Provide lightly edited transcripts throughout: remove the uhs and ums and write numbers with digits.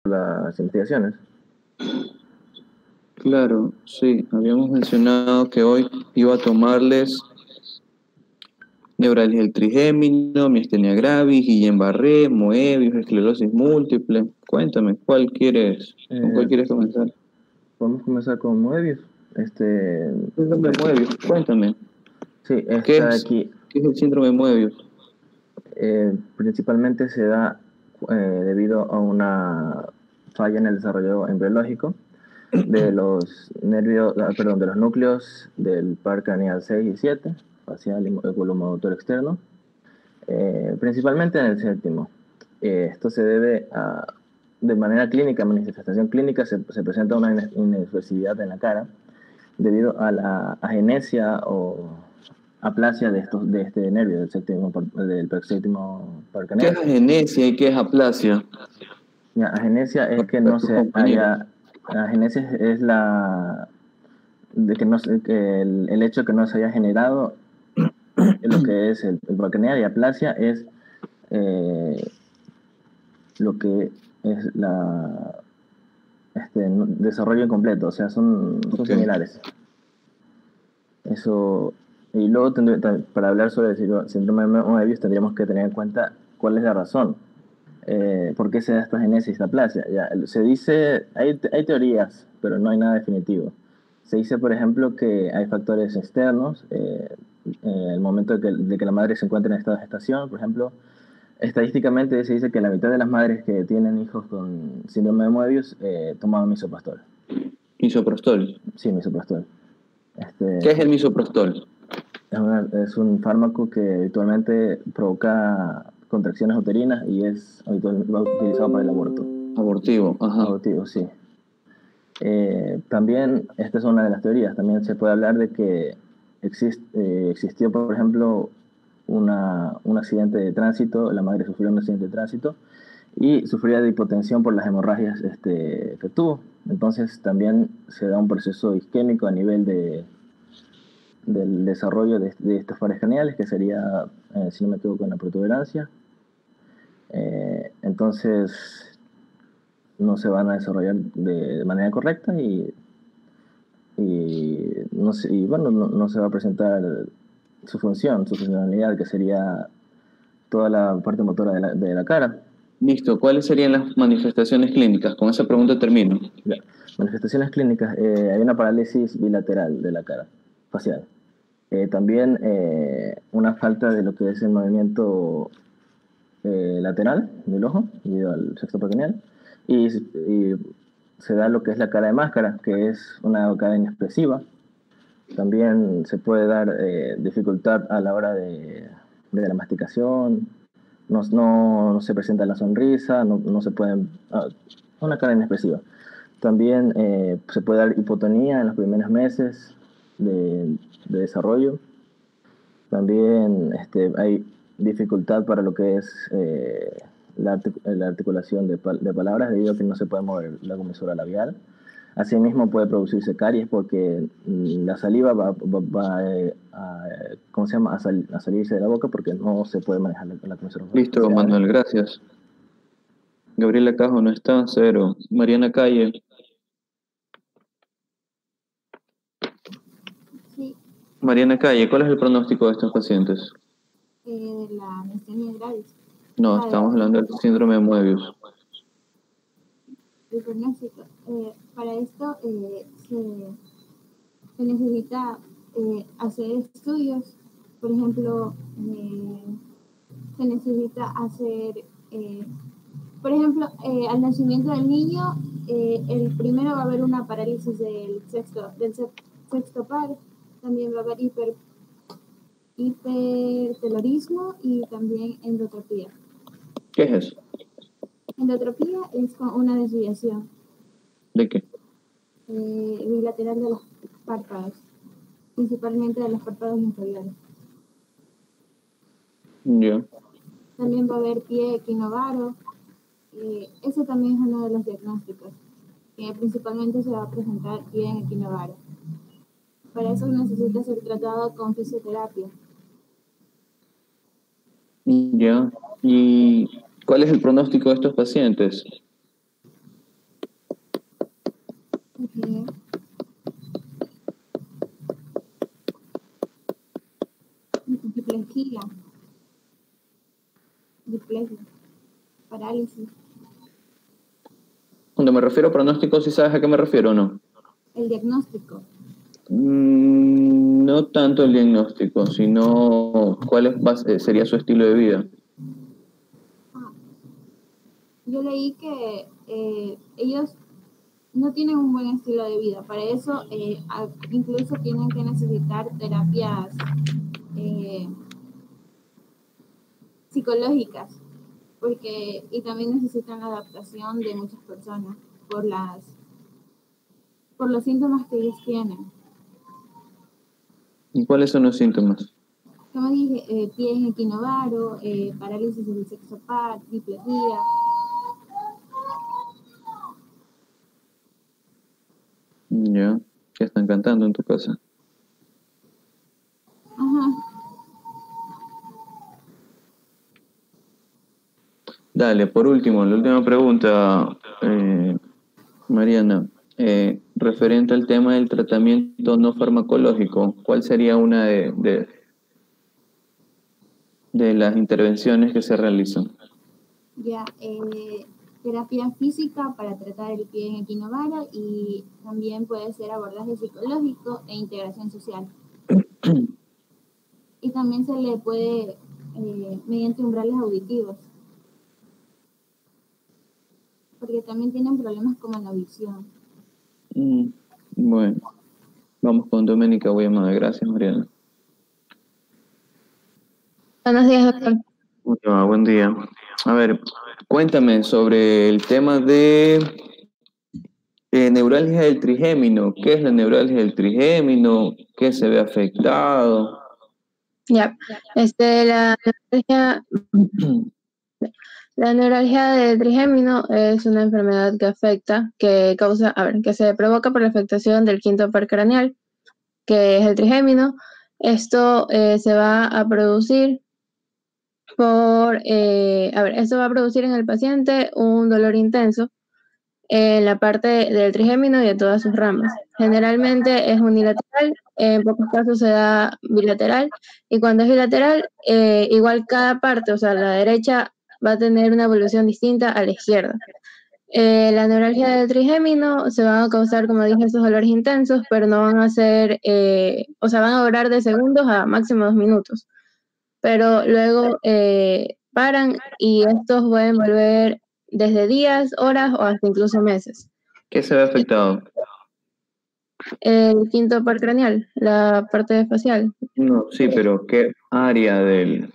las investigaciones. Claro, sí, habíamos mencionado que hoy iba a tomarles neuralgia del trigémino, miastenia gravis, Guillain-Barré, Moebius, esclerosis múltiple. Cuéntame, ¿con cuál quieres comenzar? Podemos comenzar con Moebius. Síndrome de Moebius, cuéntame. Sí, ¿Qué esta de es, aquí qué es el síndrome de Moebius? principalmente se da debido a una falla en el desarrollo embriológico de los nervios, perdón, de los núcleos del par craneal 6 y 7, facial y oculomotor externo, principalmente en el séptimo. Esto se debe a, de manera clínica, manifestación clínica, se presenta una inexpresividad en la cara debido a la agenesia o aplasia de este nervio del séptimo par ¿Qué craneal. es agenesia y qué es aplasia? Ya, agenesia es que Para no tus se compañeros. haya, agenesia es la de que no que el hecho de que no se haya generado lo que es el par y aplasia es lo que es desarrollo incompleto, o sea, son Ok. similares. Eso, y luego para hablar sobre el síndrome de Moebius tendríamos que tener en cuenta cuál es la razón. ¿Por qué se da esta genesis, esta aplasia? Ya, se dice, hay teorías, pero no hay nada definitivo. Se dice, por ejemplo, que hay factores externos, el momento de que la madre se encuentra en estado de gestación, por ejemplo, estadísticamente se dice que la mitad de las madres que tienen hijos con síndrome de Moebius toman misoprostol. Misoprostol. Sí, misoprostol. ¿Qué Este, es el misoprostol? es un fármaco que habitualmente provoca contracciones uterinas y es utilizado para el aborto. Abortivo, ajá. Abortivo, sí. También, esta es una de las teorías, también se puede hablar de que existió, por ejemplo, un accidente de tránsito, la madre sufrió un accidente de tránsito y sufría de hipotensión por las hemorragias que tuvo. Entonces también se da un proceso isquémico a nivel del desarrollo de estos pares craneales, que sería, si no me equivoco, una protuberancia. Entonces no se van a desarrollar de manera correcta y bueno, no se va a presentar su funcionalidad, que sería toda la parte motora de la cara. Listo. ¿Cuáles serían las manifestaciones clínicas? Con esa pregunta termino. Ya. Manifestaciones clínicas, hay una parálisis bilateral de la cara facial. También una falta de lo que es el movimiento lateral del ojo, debido al sexto pequeñal, y se da lo que es la cara de máscara, que es una cara inexpresiva. También se puede dar dificultad a la hora de la masticación, no se presenta la sonrisa, no se pueden... una cara inexpresiva. También se puede dar hipotonía en los primeros meses de desarrollo. También hay dificultad para lo que es la articulación de palabras debido a que no se puede mover la comisura labial. Asimismo puede producirse caries porque la saliva ¿cómo se llama? A salirse de la boca porque no se puede manejar la comisura Listo, facial. Manuel, gracias. Gabriela Cajo no está, cero. Mariana Calle. Sí, Mariana Calle, ¿cuál es el pronóstico de estos pacientes? de la miastenia gravis. No, estamos hablando del síndrome de Moebius. El pronóstico. Para esto se necesita hacer estudios. Por ejemplo, se necesita hacer, por ejemplo, al nacimiento del niño, el primero va a haber una parálisis del sexto par, también va a haber hipertelorismo y también endotropía. ¿Qué es eso? Endotropía es una desviación ¿De qué? bilateral de los párpados, principalmente de los párpados inferiores. Ya. También va a haber pie equinovaro. Ese también es uno de los diagnósticos, que principalmente se va a presentar pie en equinovaro. Para eso necesita ser tratado con fisioterapia. Ya. ¿Y cuál es el pronóstico de estos pacientes? Diplejía, parálisis. Cuando me refiero a pronóstico, ¿sí sabes a qué me refiero o no? El diagnóstico. No tanto el diagnóstico, sino sería su estilo de vida. Yo leí que ellos no tienen un buen estilo de vida. Para eso incluso tienen que necesitar terapias psicológicas, y también necesitan la adaptación de muchas personas por los síntomas que ellos tienen. ¿Y cuáles son los síntomas? Como dije, pie en equinovaro, parálisis del sexo par, diplejía. Ya, ¿qué están cantando en tu casa? Ajá. Dale, por último, la última pregunta, Mariana, referente al tema del tratamiento no farmacológico, ¿cuál sería una de las intervenciones que se realizan? Ya, terapia física para tratar el pie en equinovaro, y también puede ser abordaje psicológico e integración social. Y también se le puede, mediante umbrales auditivos, porque también tienen problemas como la visión. Bueno, vamos con Doménica Guayamada. Gracias, Mariana. Buenos días, doctor. Buen día. A ver, cuéntame sobre el tema de neuralgia del trigémino. ¿Qué es la neuralgia del trigémino? ¿Qué se ve afectado? Ya, la neuralgia del trigémino es una enfermedad que se provoca por la afectación del quinto par craneal, que es el trigémino. Esto se va a producir esto va a producir en el paciente un dolor intenso en la parte del trigémino y de todas sus ramas. Generalmente es unilateral, en pocos casos se da bilateral, y cuando es bilateral, igual cada parte, o sea, la derecha va a tener una evolución distinta a la izquierda. La neuralgia del trigémino se van a causar, como dije, esos dolores intensos, pero no van a ser, van a durar de segundos a máximo 2 minutos. Pero luego paran, y estos pueden volver desde días, horas o hasta incluso meses. ¿Qué se ve afectado? El quinto par craneal, la parte facial. No, sí, pero ¿qué área del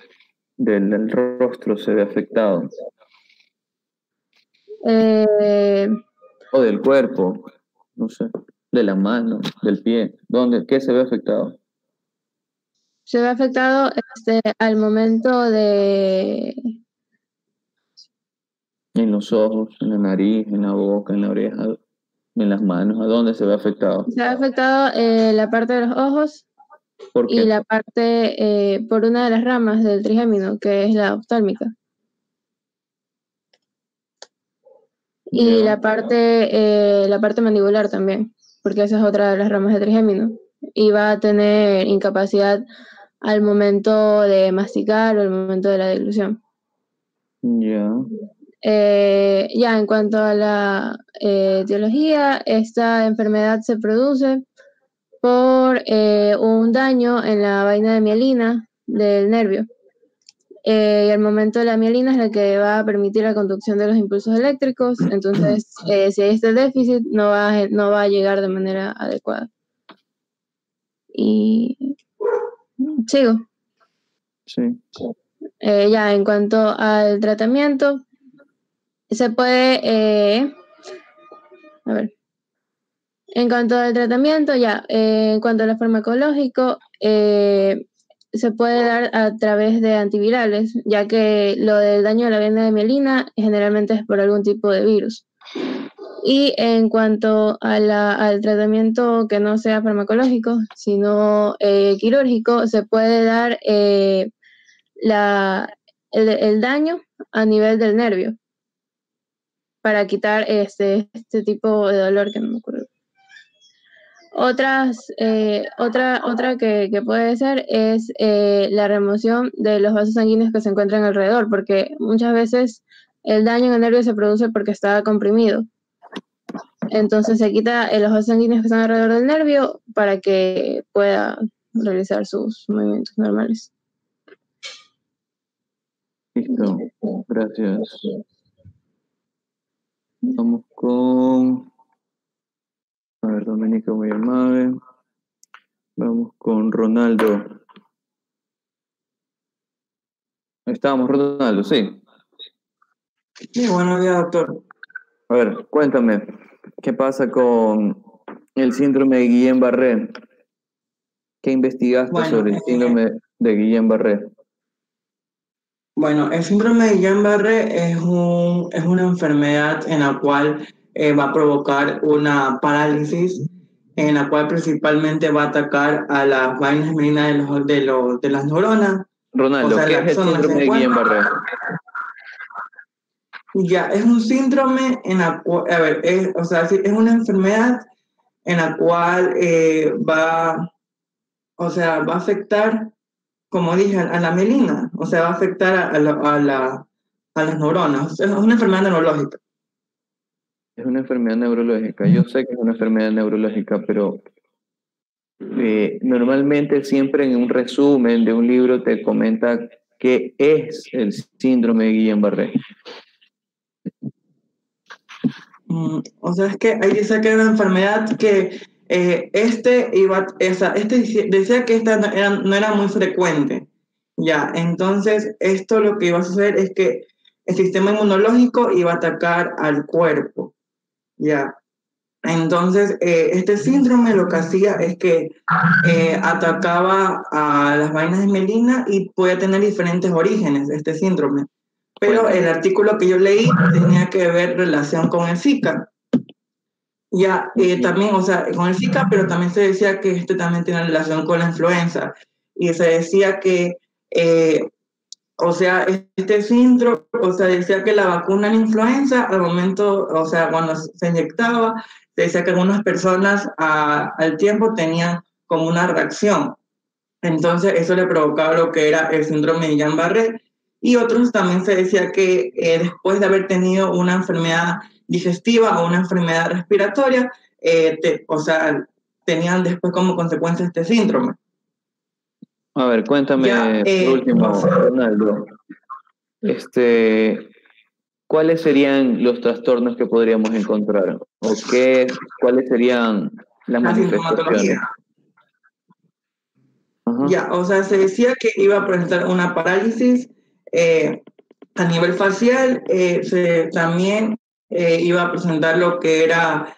rostro se ve afectado? O del cuerpo, no sé, de la mano, del pie. ¿Qué se ve afectado? Se ve afectado al momento de... En los ojos, en la nariz, en la boca, en la oreja, en las manos. ¿A dónde se ve afectado? Se ve afectado la parte de los ojos. ¿Por qué? Y la parte, por una de las ramas del trigémino, que es la oftálmica. Y Ya. la parte mandibular también, porque esa es otra de las ramas del trigémino. Y va a tener incapacidad al momento de masticar o al momento de la deglución. Ya. Ya, en cuanto a la etiología, esta enfermedad se produce por un daño en la vaina de mielina del nervio. Y al momento de la mielina es la que va a permitir la conducción de los impulsos eléctricos. Entonces, si hay este déficit, no va a llegar de manera adecuada. Y sigo. Sí. Ya, en cuanto al tratamiento, se puede... En cuanto al tratamiento, en cuanto a lo farmacológico, se puede dar a través de antivirales, ya que lo del daño a la vena de mielina generalmente es por algún tipo de virus. Y en cuanto al tratamiento que no sea farmacológico, sino quirúrgico, se puede dar el daño a nivel del nervio para quitar este tipo de dolor que no me acuerdo. Otra que puede ser es la remoción de los vasos sanguíneos que se encuentran alrededor, porque muchas veces el daño en el nervio se produce porque está comprimido. Entonces se quita los vasos sanguíneos que están alrededor del nervio para que pueda realizar sus movimientos normales. Listo, gracias. Vamos con... A ver, Doménica muy amable. Vamos con Ronaldo. Ahí estábamos, Ronaldo, sí. Sí, buenos días, doctor. A ver, cuéntame, ¿qué pasa con el síndrome de Guillain-Barré? ¿Qué investigaste Bueno, sobre el síndrome de Guillain-Barré? Bueno, el síndrome de Guillain-Barré es una enfermedad en la cual va a provocar una parálisis, en la cual principalmente va a atacar a las vainas femeninas de las neuronas, o Ronaldo, sea, el ¿qué es el axón donde se síndrome de encuentra. Guillain-Barré? Ya, es un síndrome en la cual, a ver, o sea, sí, es una enfermedad en la cual o sea, va a afectar, como dije, a la mielina, o sea, va a afectar a las neuronas. Es una enfermedad neurológica. Es una enfermedad neurológica. Yo sé que es una enfermedad neurológica, pero normalmente siempre en un resumen de un libro te comenta qué es el síndrome de Guillain-Barré. O sea, es que ahí dice que era una enfermedad que decía que esta no era muy frecuente. Ya, entonces esto lo que iba a suceder es que el sistema inmunológico iba a atacar al cuerpo. Ya, entonces este síndrome lo que hacía es que atacaba a las vainas de melina y podía tener diferentes orígenes este síndrome. Pero el artículo que yo leí tenía que ver relación con el Zika. Ya, también, o sea, con el Zika, pero también se decía que este también tiene relación con la influenza. Y se decía que, o sea, este síndrome, o sea, decía que la vacuna en influenza, al momento, o sea, cuando se inyectaba, se decía que algunas personas al tiempo tenían como una reacción. Entonces, eso le provocaba lo que era el síndrome de Guillain-Barré. Y otros también se decía que después de haber tenido una enfermedad digestiva o una enfermedad respiratoria, o sea, tenían después como consecuencia este síndrome. A ver, cuéntame Ya, por último, no sé. Ronaldo, ¿cuáles serían los trastornos que podríamos encontrar? ¿O cuáles serían las La manifestaciones? sintomatología. Ajá. Ya, o sea, se decía que iba a presentar una parálisis a nivel facial, también iba a presentar lo que era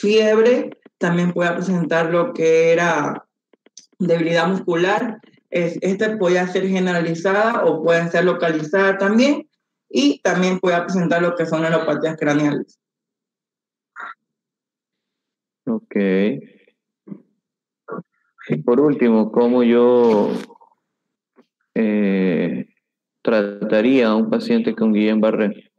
fiebre, también puede presentar lo que era debilidad muscular. Esta puede ser generalizada o puede ser localizada también, y también puede presentar lo que son neuropatías craneales. Ok. Y por último, ¿cómo yo trataría a un paciente con Guillain-Barré?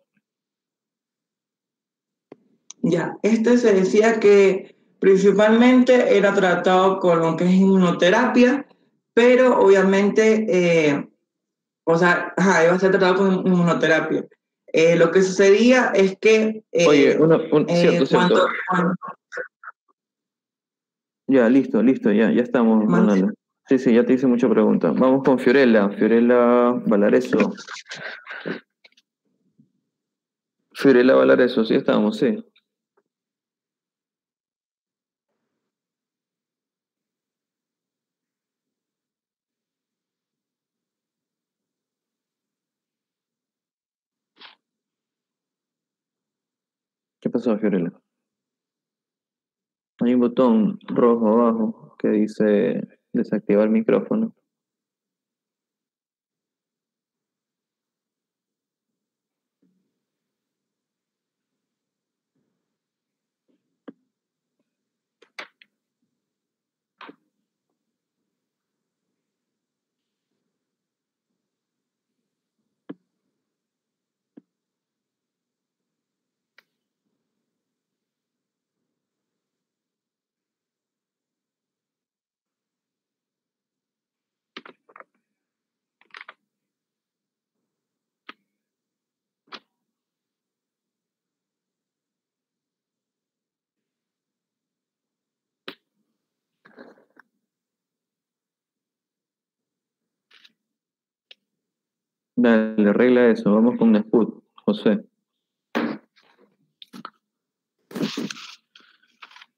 Ya, este se decía que principalmente era tratado con lo que es inmunoterapia, pero obviamente, o sea, iba a ser tratado con inmunoterapia. Lo que sucedía es que Oye, cierto. cuando Ya, listo, ya estamos, Ronaldo. Sí, ya te hice mucha pregunta. Vamos con Fiorella Valareso. Fiorella Valareso, sí estamos, sí. ¿Qué pasó, Fiorella? Hay un botón rojo abajo que dice desactivar micrófono. Dale, arregla eso. Vamos con Nesput, José.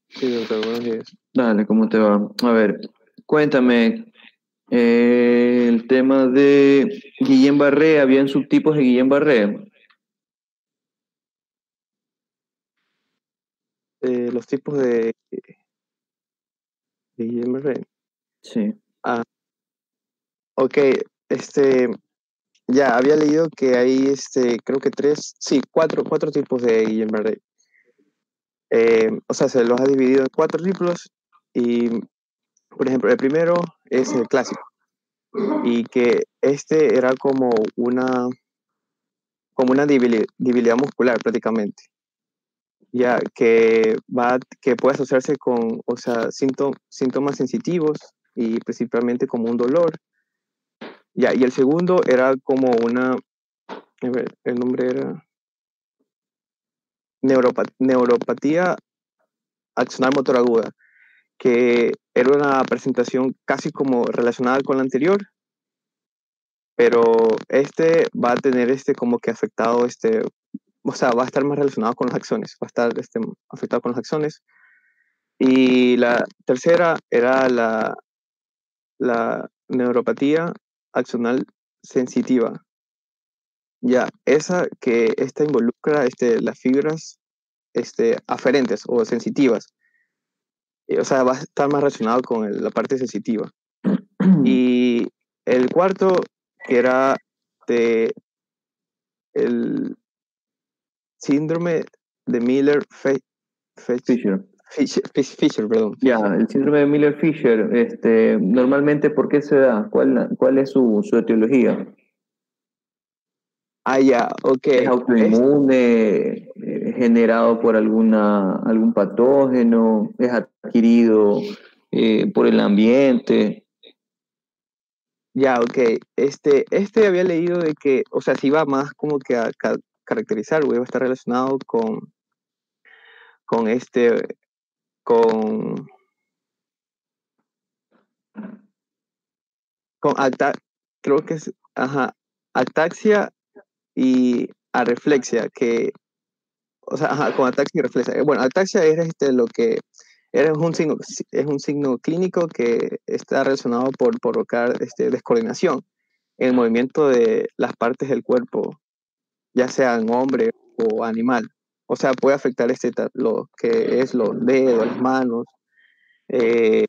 Sí, doctor, buenos días. Dale, ¿cómo te va? A ver, cuéntame el tema de Guillain-Barré. ¿Habían subtipos de Guillain-Barré? Los tipos de Guillain-Barré. Sí. Ah, ok, ya había leído que hay, creo que cuatro tipos de Guillain-Barré. O sea, se los ha dividido en 4 tipos y, por ejemplo, el primero es el clásico y que era como una debilidad muscular prácticamente, ya que puede asociarse con, o sea, síntomas sensitivos y principalmente como un dolor. Ya, y el segundo era como a ver, el nombre era neuropatía axonal motor aguda, que era una presentación casi como relacionada con la anterior, pero va a tener como que afectado, o sea, va a estar más relacionado con los axones, va a estar afectado con los axones. Y la tercera era la neuropatía axonal sensitiva. Ya, esta involucra las fibras aferentes o sensitivas. O sea, va a estar más relacionado con la parte sensitiva. Y el cuarto, que era el síndrome de Fisher. Fisher, perdón. Ya, el síndrome de Miller-Fisher, normalmente, ¿por qué se da? ¿Cuál es su etiología? Ah, ya, ok. ¿Es autoinmune, generado por algún patógeno? ¿Es adquirido por el ambiente? Ya, ok. Había leído de que, o sea, si iba más como que a caracterizar, o iba a estar relacionado con con, creo que es, ajá, ataxia y areflexia, o sea, ajá, con ataxia y reflexia. Bueno, ataxia es lo que es un signo clínico que está relacionado por provocar descoordinación en el movimiento de las partes del cuerpo, ya sean hombre o animal. O sea, puede afectar lo que es los dedos, las manos, eh,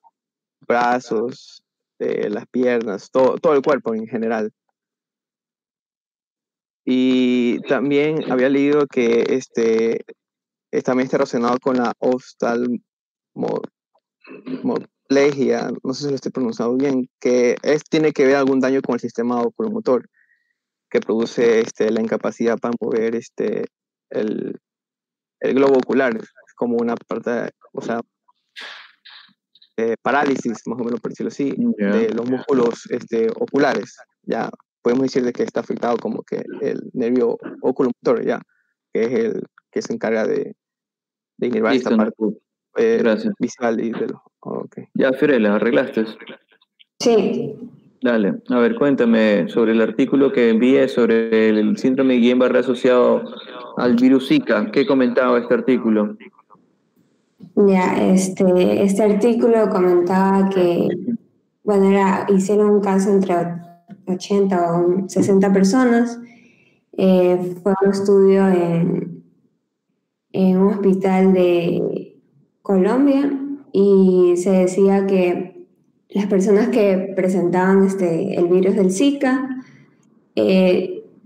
brazos, las piernas, todo el cuerpo en general. Y también había leído que también está relacionado con la oftalmoplegia, no sé si lo estoy pronunciando bien, que tiene que ver algún daño con el sistema oculomotor, que produce la incapacidad para mover el, el globo ocular, es como una parte, o sea, parálisis, más o menos por decirlo así, Ya. de los músculos oculares. Ya podemos decir de que está afectado como que el nervio oculomotor, ya, que es el que se encarga de inervar esta Listo, parte Nesput. Gracias. visual y de los. Okay. Ya, Fiorella, ¿arreglaste? Sí, Dale, a ver, cuéntame sobre el artículo que envié sobre el síndrome de Guillain-Barré asociado al virus Zika. ¿Qué comentaba este artículo? ya, este artículo comentaba que, bueno, hicieron un caso entre 80 o 60 personas. Fue un estudio en un hospital de Colombia y se decía que las personas que presentaban el virus del Zika,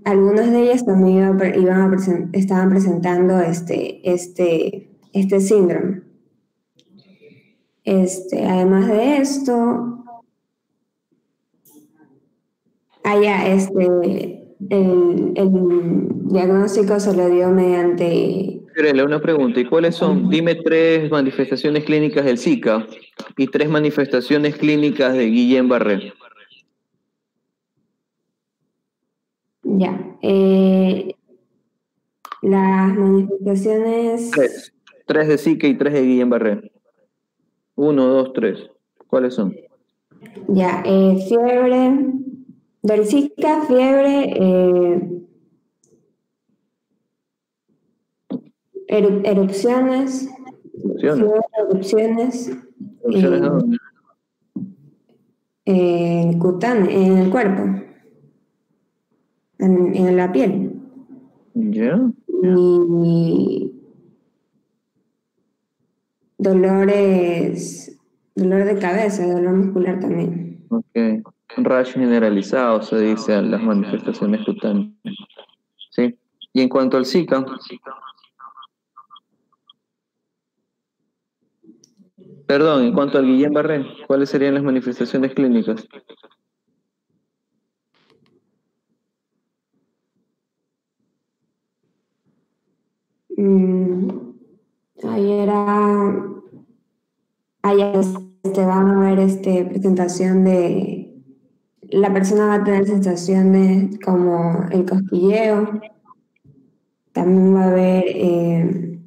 algunas de ellas también estaban presentando este síndrome. Además de esto, el diagnóstico se lo dio mediante. Fiorella, una pregunta. ¿Y cuáles son? Dime 3 manifestaciones clínicas del Zika y 3 manifestaciones clínicas de Guillain-Barré. Ya. Las manifestaciones. 3. 3 de Zika y 3 de Guillain-Barré. 1, 2, 3. ¿Cuáles son? Ya, fiebre, Del Zika, fiebre, erupciones, Erupciones. erupciones ¿Erupciones a dónde? en el cuerpo, en la piel. ¿Ya? Y dolor de cabeza, dolor muscular también. Ok. Rash generalizado se dice a las manifestaciones cutáneas. Sí. Y en cuanto al Zika, perdón, en cuanto al Guillain-Barré, ¿cuáles serían las manifestaciones clínicas? Mm, ahí ahí van a ver presentación la persona va a tener sensaciones como el cosquilleo, también va a haber, En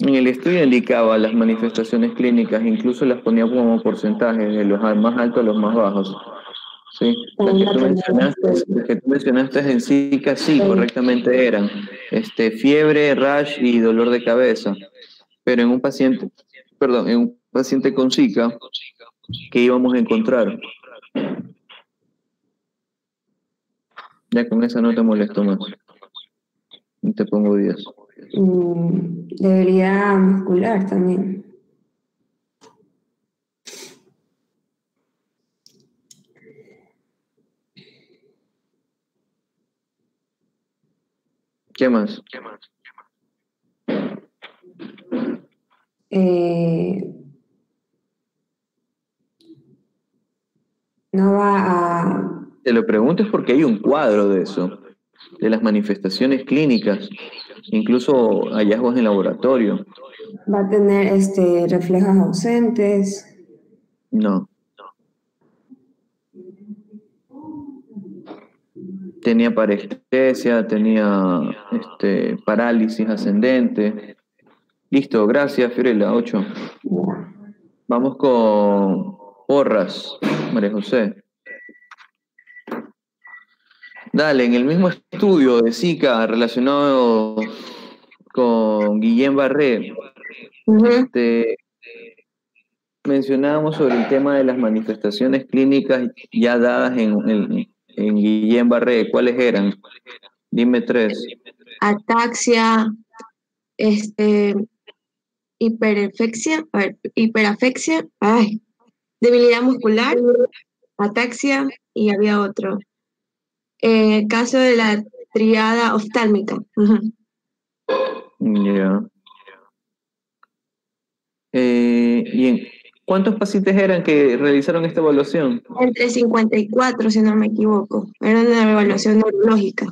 el estudio indicaba las manifestaciones clínicas, incluso las ponía como porcentajes, de los más altos a los más bajos. Sí, también va a tener las que tú mencionaste en Zika, sí, correctamente eran fiebre, rash y dolor de cabeza. Pero en un paciente, perdón, en un paciente con Zika, ¿qué íbamos a encontrar? Ya con esa no te molesto más. Y te pongo 10. debilidad muscular también. ¿Qué más? No va a, Te lo pregunto es porque hay un cuadro de eso, de las manifestaciones clínicas, incluso hallazgos en laboratorio. va a tener reflejos ausentes. No. Tenía parestesia, tenía parálisis ascendente. Listo, gracias, Fiorella, 8. Vamos con Porras, María José. Dale, en el mismo estudio de Zika relacionado con Guillain-Barré, mencionábamos sobre el tema de las manifestaciones clínicas ya dadas en Guillain-Barré. ¿Cuáles eran? Dime 3. Ataxia, hiperafexia, debilidad muscular, ataxia y había otro. Caso de la triada oftálmica. Ya. ¿Cuántos pacientes eran que realizaron esta evaluación? Entre 54, si no me equivoco. Era una evaluación neurológica.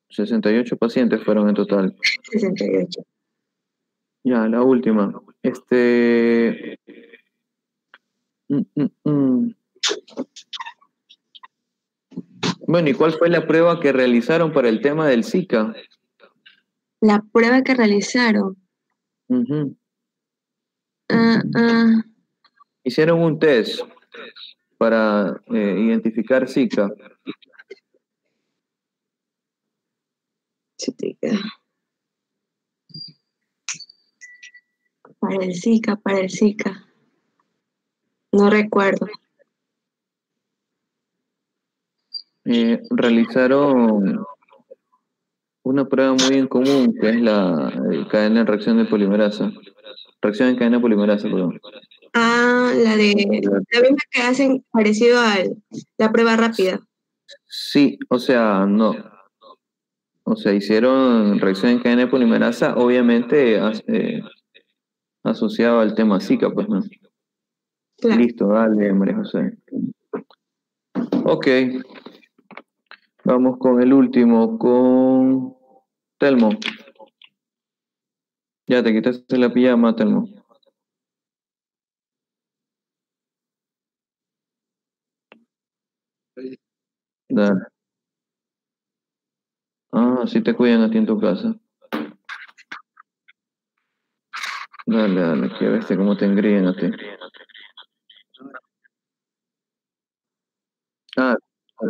68 pacientes fueron en total. 68. Ya, la última. Bueno, ¿y cuál fue la prueba que realizaron para el tema del Zika? La prueba que realizaron. Ujú. Hicieron un test para identificar Zika. Para el Zika. No recuerdo. Realizaron una prueba muy en común, que es la cadena de reacción de polimerasa. Reacción en cadena polimerasa, perdón. La misma que hacen parecido a la prueba rápida. Sí, o sea, no. O sea, hicieron reacción en cadena de polimerasa, obviamente asociado al tema Zika, pues no. Claro. Listo, dale, María José. Ok, vamos con el último, con Telmo. Ya te quitaste la pijama, Telmo. Dale. Sí te cuidan a ti en tu casa. Dale, que ves cómo te engríen a ti.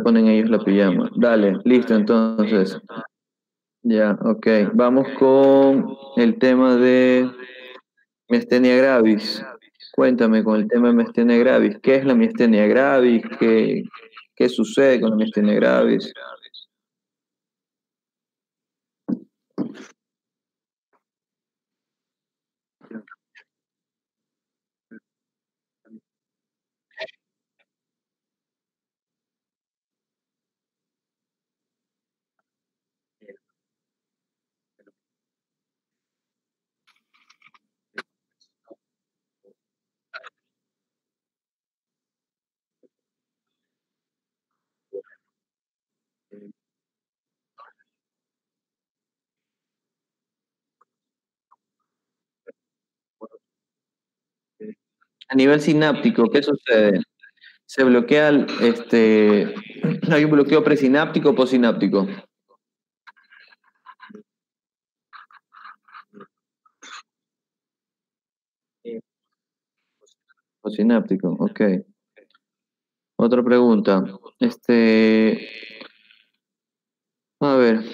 se ponen ellos la pijama. Dale, listo, entonces. Ya, ok. Vamos con el tema de miastenia gravis. Cuéntame con el tema de miastenia gravis. ¿Qué es la miastenia gravis? ¿Qué sucede con la miastenia gravis? A nivel sináptico, ¿qué sucede? Se bloquea, hay un bloqueo presináptico o postsináptico. Postsináptico, ok. Otra pregunta. A ver.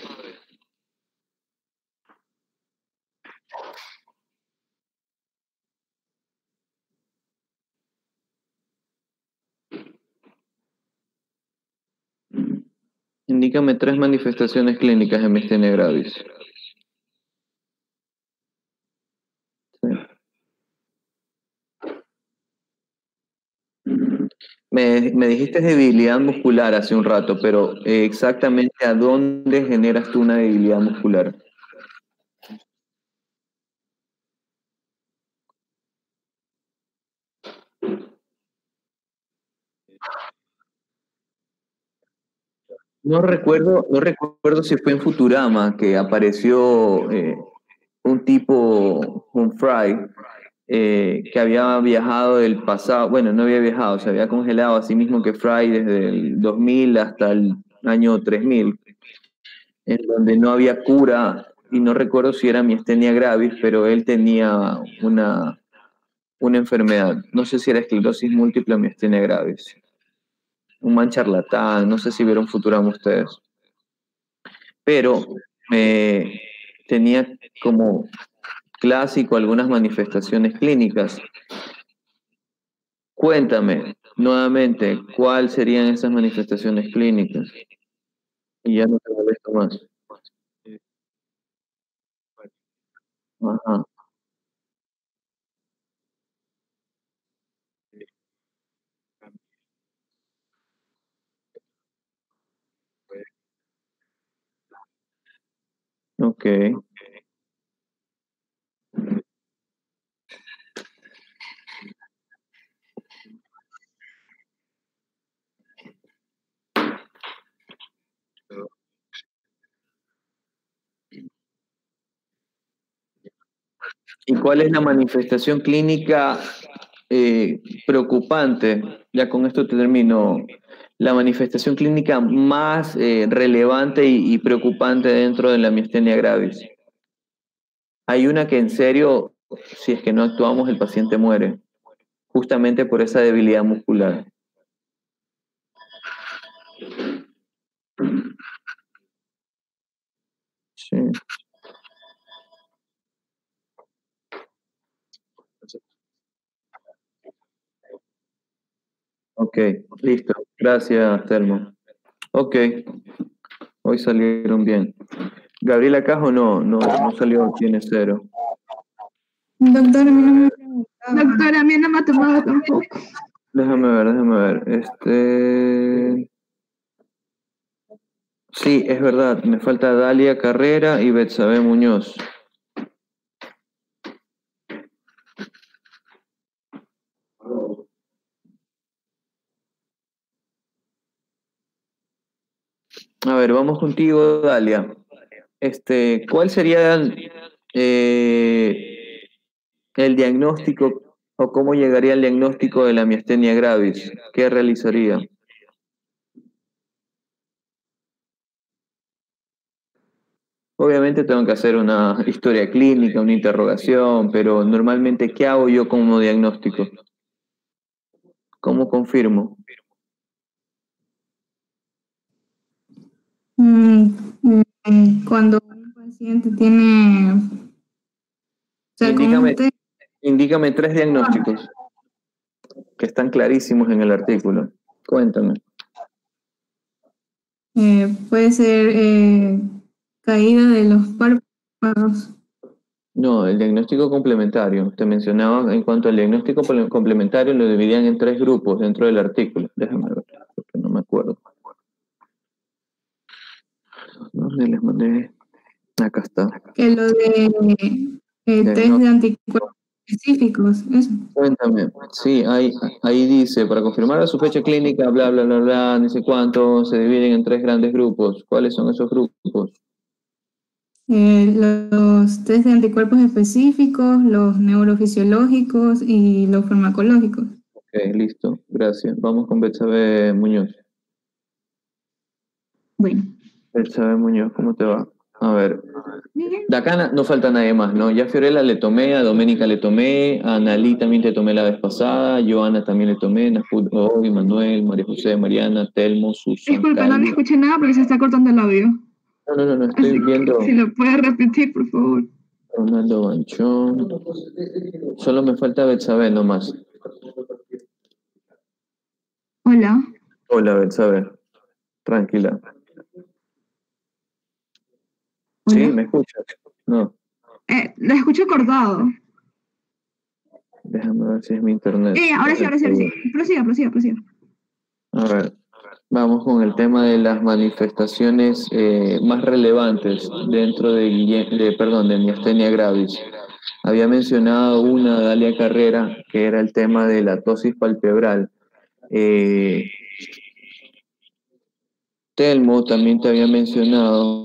Indícame 3 manifestaciones clínicas de miastenia gravis. Sí. Me dijiste debilidad muscular hace un rato, pero exactamente ¿a dónde generas tú una debilidad muscular? No recuerdo si fue en Futurama que apareció un tipo, un Fry, que había viajado del pasado, bueno, no había viajado, se había congelado a sí mismo que Fry desde el 2000 hasta el año 3000, en donde no había cura, y no recuerdo si era miastenia gravis, pero él tenía una enfermedad, no sé si era esclerosis múltiple o miastenia gravis. Un man charlatán, no sé si vieron Futurama ustedes, pero tenía como clásico algunas manifestaciones clínicas. Cuéntame nuevamente, ¿cuáles serían esas manifestaciones clínicas? Y ya no te molesto más. Ajá, ok. ¿Y cuál es la manifestación clínica preocupante? Ya con esto te termino. La manifestación clínica más relevante y preocupante dentro de la miastenia gravis. Hay una que en serio, si es que no actuamos, el paciente muere, justamente por esa debilidad muscular. Sí. Ok, listo. Gracias, Telmo. Ok, hoy salieron bien. Gabriela Cajo no salió, tiene 0. Doctor, a mí no me ha preguntado. Doctor, a mí no me ha tomado tampoco. Déjame ver. Sí, es verdad, me falta Dalia Carrera y Betsabe Muñoz. A ver, vamos contigo, Dalia. ¿Cuál sería el diagnóstico o cómo llegaría el diagnóstico de la miastenia gravis? ¿Qué realizaría? Obviamente tengo que hacer una historia clínica, una interrogación, pero normalmente, ¿qué hago yo como diagnóstico? ¿Cómo confirmo? Cuando un paciente tiene, o sea, Indícame 3 diagnósticos que están clarísimos en el artículo. Cuéntame. puede ser caída de los párpados. No, el diagnóstico complementario. Te mencionaba en cuanto al diagnóstico complementario, lo dividían en 3 grupos dentro del artículo. Déjame ver, porque no me acuerdo. ¿Dónde les mandé? Acá está. Que lo de test de anticuerpos específicos, eso. Cuéntame. Sí, ahí dice, para confirmar a su fecha clínica, bla, bla, bla, bla, ni sé cuánto, se dividen en 3 grandes grupos. ¿Cuáles son esos grupos? Los test de anticuerpos específicos, los neurofisiológicos y los farmacológicos. Ok, listo, gracias. Vamos con Betsabe Muñoz. Bueno. Betsabe Muñoz, ¿cómo te va? A ver, Bien. de acá no falta nadie más, ¿no? Ya Fiorella le tomé, a Doménica le tomé, a Analí también te tomé la vez pasada, Joana también le tomé, Nafut hoy, Manuel, María José, Mariana, Telmo, Susan. Disculpa, no le escuché nada porque se está cortando el audio. No, estoy viendo. Si lo puedes repetir, por favor. Ronaldo Banchón. Solo me falta Betsabe nomás. Hola. Hola, Betsabe. Tranquila. Hola. ¿Sí? ¿Me escuchas? No. Lo escucho cortado. Déjame ver si es mi internet. Ahora sí. Prosiga. A ver, vamos con el tema de las manifestaciones más relevantes dentro de miastenia gravis. Había mencionado una, Dalia Carrera, que era el tema de la tosis palpebral. Telmo también te había mencionado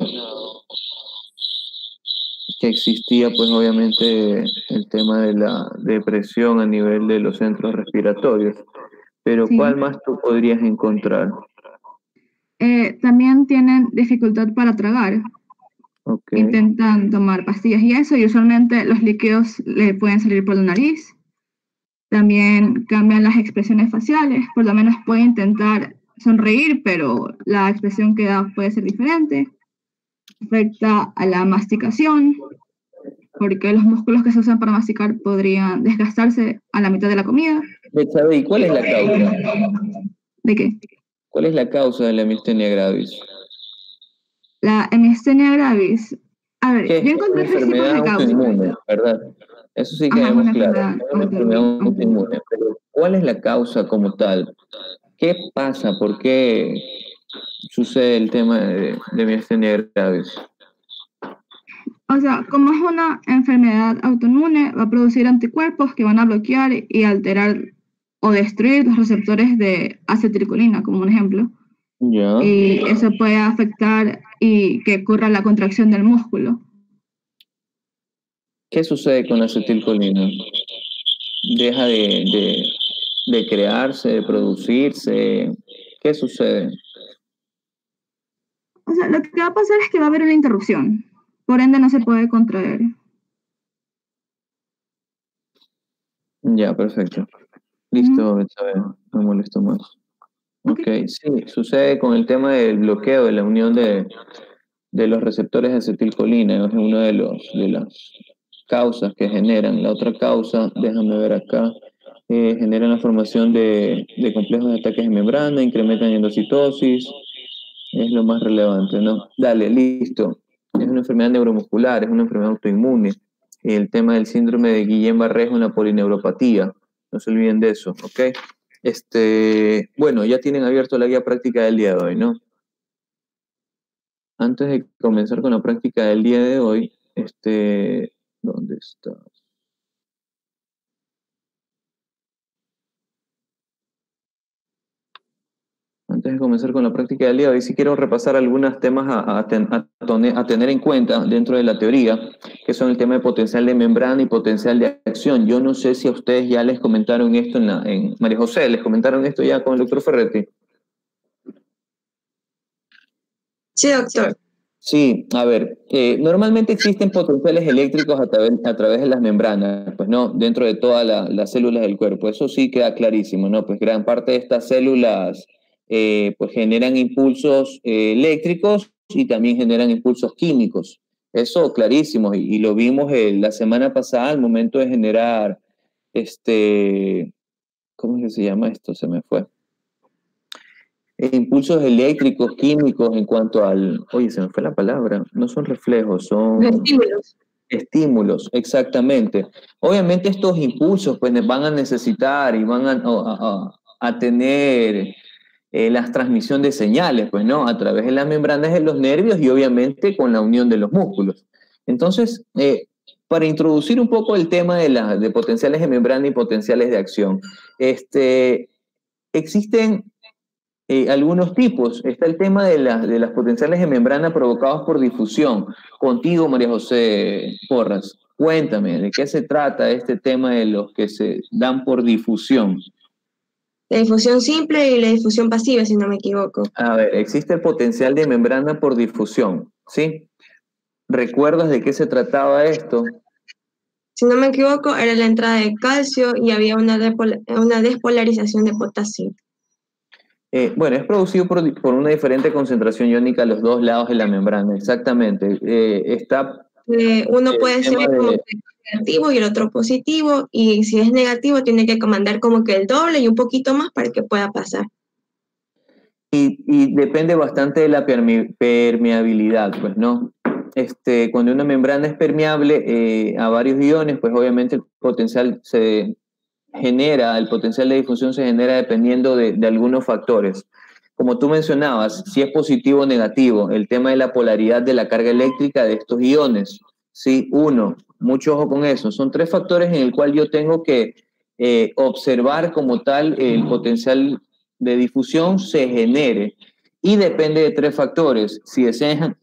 que existía, pues obviamente, el tema de la depresión a nivel de los centros respiratorios. Pero Sí. ¿cuál más tú podrías encontrar? También tienen dificultad para tragar. Okay. Intentan tomar pastillas y eso, y usualmente los líquidos le pueden salir por la nariz. También cambian las expresiones faciales, por lo menos puede intentar sonreír, pero la expresión que da puede ser diferente. Afecta a la masticación, porque los músculos que se usan para masticar podrían desgastarse a la mitad de la comida. Betsabe, ¿y cuál es la causa? ¿De qué? ¿Cuál es la causa de la miastenia gravis? La miastenia gravis. A ver, yo encontré 3 tipos de causas. Autoinmune, ¿verdad? Eso sí quedamos claros. Es una enfermedad autoinmune. Pero ¿cuál es la causa como tal? ¿Qué pasa? ¿Por qué sucede el tema de miastenia gravis? O sea, como es una enfermedad autoinmune, va a producir anticuerpos que van a bloquear y alterar o destruir los receptores de acetilcolina, como un ejemplo. Ya. Y eso puede afectar y que ocurra la contracción del músculo. ¿Qué sucede con la acetilcolina? ¿Deja de crearse, de producirse? ¿Qué sucede? O sea, lo que va a pasar es que va a haber una interrupción. Por ende, no se puede contraer. Ya, perfecto. Listo, Betsabe, no molesto más. Ok, sí, sucede con el tema del bloqueo de la unión de los receptores de acetilcolina, es una de las causas que generan. La otra causa, déjame ver acá, generan la formación de complejos de ataques de membrana, incrementan endocitosis, es lo más relevante, ¿no? Dale, listo. Es una enfermedad neuromuscular, es una enfermedad autoinmune. El tema del síndrome de Guillain-Barré es una polineuropatía. No se olviden de eso, ¿ok? Bueno, ya tienen abierto la guía práctica del día de hoy, ¿no? Antes de comenzar con la práctica del día de hoy, ¿dónde está? Antes de comenzar con la práctica del día de hoy, sí quiero repasar algunos temas a tener en cuenta dentro de la teoría, que son el tema de potencial de membrana y potencial de acción. Yo no sé si a ustedes ya les comentaron esto en María José, ¿les comentaron esto ya con el doctor Ferretti? Sí, doctor. Sí, a ver, normalmente existen potenciales eléctricos a través de las membranas, pues no, dentro de todas las células del cuerpo, eso sí queda clarísimo, ¿no? Pues gran parte de estas células pues generan impulsos eléctricos y también generan impulsos químicos. Eso clarísimo, y lo vimos la semana pasada al momento de generar, ¿cómo es que se llama esto? Se me fue. Impulsos eléctricos, químicos en cuanto oye, se me fue la palabra, no son reflejos, son... Estímulos. Estímulos, exactamente. Obviamente estos impulsos pues van a necesitar y van a tener la transmisión de señales, pues, ¿no? A través de las membranas de los nervios y obviamente con la unión de los músculos. Entonces, para introducir un poco el tema de potenciales de membrana y potenciales de acción, existen algunos tipos. Está el tema de las potenciales de membrana provocados por difusión. Contigo, María José Porras, cuéntame, ¿de qué se trata este tema de los que se dan por difusión? La difusión simple y la difusión pasiva, si no me equivoco. A ver, existe el potencial de membrana por difusión, ¿sí? ¿Recuerdas de qué se trataba esto? Si no me equivoco, era la entrada de calcio y había una despolarización de potasio. Bueno, es producido por una diferente concentración iónica a los dos lados de la membrana, exactamente. Uno puede ser como negativo y el otro positivo, y si es negativo tiene que comandar como que el doble y un poquito más para que pueda pasar. Y depende bastante de la permeabilidad, pues, ¿no? Cuando una membrana es permeable a varios iones, pues obviamente el potencial de difusión se genera dependiendo de algunos factores. Como tú mencionabas, si es positivo o negativo, el tema de la polaridad de la carga eléctrica de estos iones. Sí, mucho ojo con eso. Son 3 factores en el cual yo tengo que observar como tal el potencial de difusión se genere. Y depende de 3 factores. Si desean,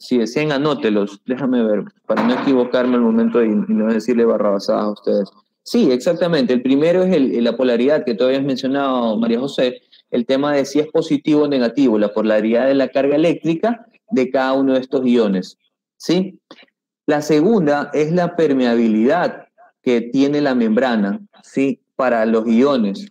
anótelos. Déjame ver, para no equivocarme al momento y no decirle barrabasadas a ustedes. Sí, exactamente. El primero es la polaridad que tú habías mencionado, María José, el tema de si es positivo o negativo, la polaridad de la carga eléctrica de cada uno de estos iones, ¿sí? La segunda es la permeabilidad que tiene la membrana, ¿sí? Para los iones.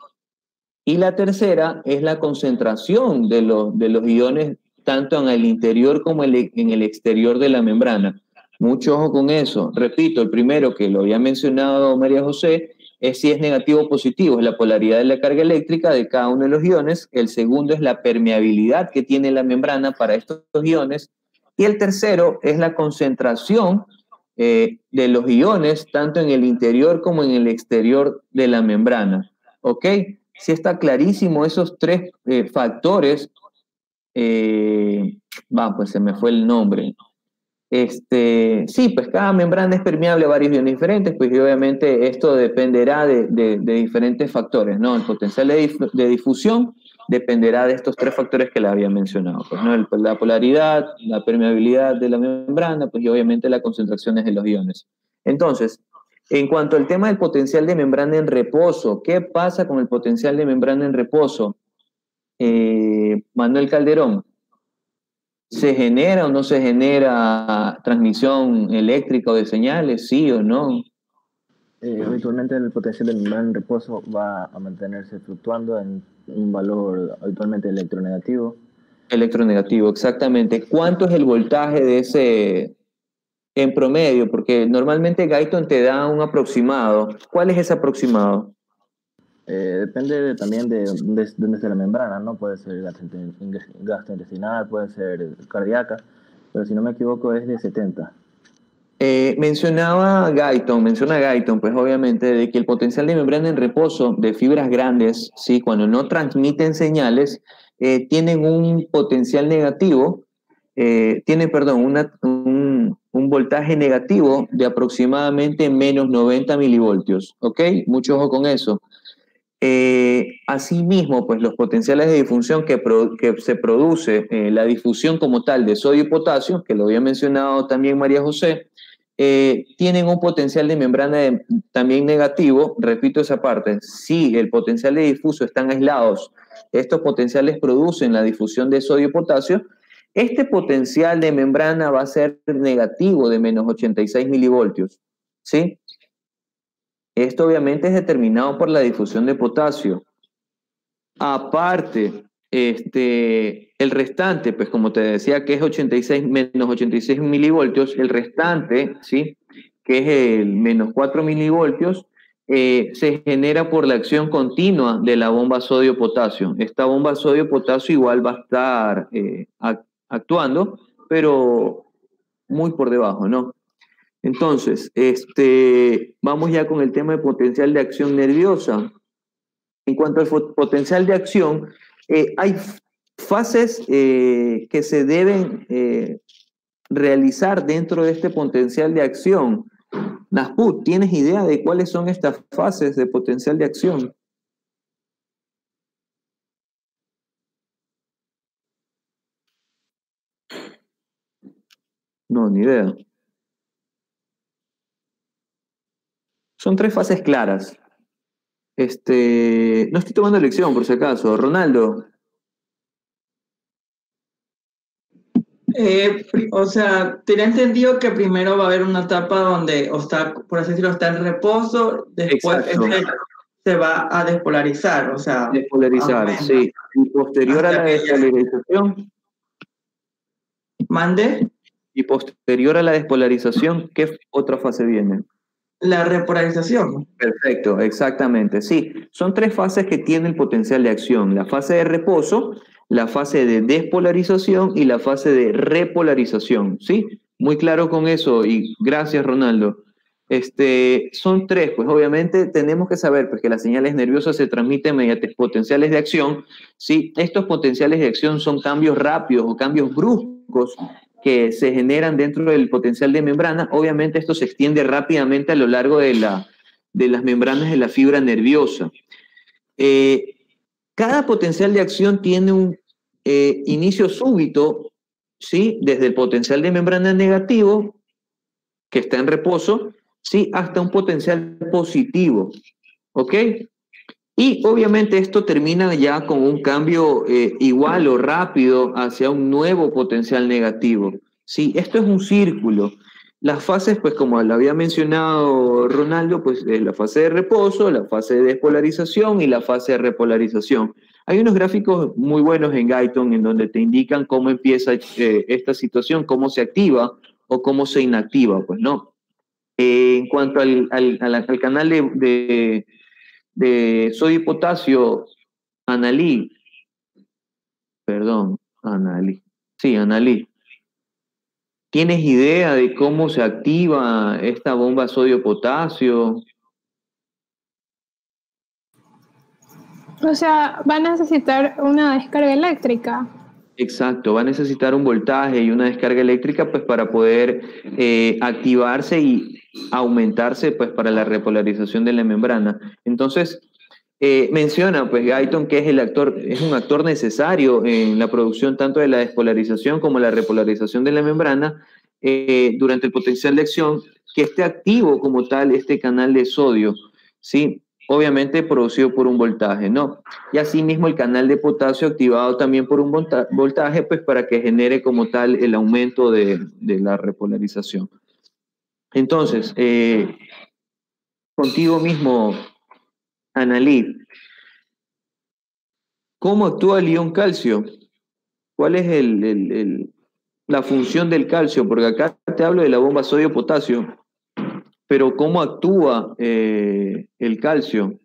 Y la tercera es la concentración de los iones tanto en el interior como en el exterior de la membrana. Mucho ojo con eso. Repito, el primero que lo había mencionado María José es si es negativo o positivo, es la polaridad de la carga eléctrica de cada uno de los iones. El segundo es la permeabilidad que tiene la membrana para estos iones. Y el tercero es la concentración de los iones tanto en el interior como en el exterior de la membrana. ¿Ok? Sí está clarísimo esos 3 factores. Pues se me fue el nombre. Sí, pues cada membrana es permeable a varios iones diferentes, pues y obviamente esto dependerá de diferentes factores, ¿no? El potencial de difusión dependerá de estos 3 factores que le había mencionado, pues, ¿no? La polaridad, la permeabilidad de la membrana, pues y obviamente las concentraciones de los iones. Entonces, en cuanto al tema del potencial de membrana en reposo, ¿qué pasa con el potencial de membrana en reposo? Manuel Calderón. ¿Se genera o no se genera transmisión eléctrica o de señales, sí o no? Habitualmente el potencial de membrana en reposo va a mantenerse fluctuando en un valor habitualmente electronegativo. Electronegativo, exactamente. ¿Cuánto es el voltaje de ese en promedio? Porque normalmente Guyton te da un aproximado. ¿Cuál es ese aproximado? Depende también de dónde esté la membrana, ¿no? Puede ser gastrointestinal, puede ser cardíaca, pero si no me equivoco es de 70. Menciona Guyton, pues obviamente, de que el potencial de membrana en reposo de fibras grandes, ¿sí? Cuando no transmiten señales, tienen un potencial negativo, un voltaje negativo de aproximadamente menos 90 milivoltios, ¿ok? Mucho ojo con eso. Asimismo, pues los potenciales de difusión que se produce, la difusión como tal de sodio y potasio, que lo había mencionado también María José, tienen un potencial de membrana también negativo. Repito esa parte, si el potencial de difuso están aislados, estos potenciales producen la difusión de sodio y potasio, este potencial de membrana va a ser negativo de menos 86 milivoltios, ¿sí? Esto obviamente es determinado por la difusión de potasio. Aparte, El restante, pues como te decía que es 86 menos 86 milivoltios, el restante, ¿sí? Que es el menos 4 milivoltios, se genera por la acción continua de la bomba sodio-potasio. Esta bomba sodio-potasio igual va a estar actuando, pero muy por debajo, ¿no? Entonces, vamos ya con el tema de potencial de acción nerviosa. En cuanto al potencial de acción, hay fases que se deben realizar dentro de este potencial de acción. Nasput, ¿tienes idea de cuáles son estas fases de potencial de acción? No, ni idea. Son 3 fases claras. No estoy tomando lección, por si acaso. Ronaldo. O sea, tenía entendido que primero va a haber una etapa donde, o está, por así decirlo, está en reposo, después se va a despolarizar, o sea... Despolarizar, sí. Y posterior a la despolarización... ¿Mande? Y posterior a la despolarización, ¿qué otra fase viene? La repolarización. Perfecto, exactamente. Sí, son 3 fases que tiene el potencial de acción. La fase de reposo, la fase de despolarización y la fase de repolarización. ¿Sí? Muy claro con eso y gracias, Ronaldo. Son 3, pues obviamente tenemos que saber pues, que las señales nerviosas se transmiten mediante potenciales de acción. ¿Sí? Estos potenciales de acción son cambios rápidos o cambios bruscos que se generan dentro del potencial de membrana. Obviamente esto se extiende rápidamente a lo largo de las membranas de la fibra nerviosa. Cada potencial de acción tiene un inicio súbito, ¿sí? Desde el potencial de membrana negativo, que está en reposo, ¿sí? Hasta un potencial positivo, ¿ok? Y obviamente esto termina ya con un cambio igual o rápido hacia un nuevo potencial negativo. Sí, esto es un círculo. Las fases, pues como lo había mencionado Ronaldo, pues es la fase de reposo, la fase de despolarización y la fase de repolarización. Hay unos gráficos muy buenos en Guyton en donde te indican cómo empieza esta situación, cómo se activa o cómo se inactiva, pues, ¿no? En cuanto al canal de sodio y potasio, Analí. Sí, Analí. ¿Tienes idea de cómo se activa esta bomba sodio-potasio? O sea, va a necesitar una descarga eléctrica. Exacto, va a necesitar un voltaje y una descarga eléctrica pues para poder activarse y aumentarse pues para la repolarización de la membrana. Entonces, menciona pues Guyton que es un actor necesario en la producción tanto de la despolarización como la repolarización de la membrana durante el potencial de acción, que esté activo como tal este canal de sodio, ¿sí? Obviamente producido por un voltaje, ¿no? Y asimismo el canal de potasio activado también por un voltaje, pues para que genere como tal el aumento de la repolarización. Entonces, contigo mismo, Analí, ¿cómo actúa el ion calcio? ¿Cuál es la función del calcio? Porque acá te hablo de la bomba sodio-potasio, pero ¿cómo actúa el calcio?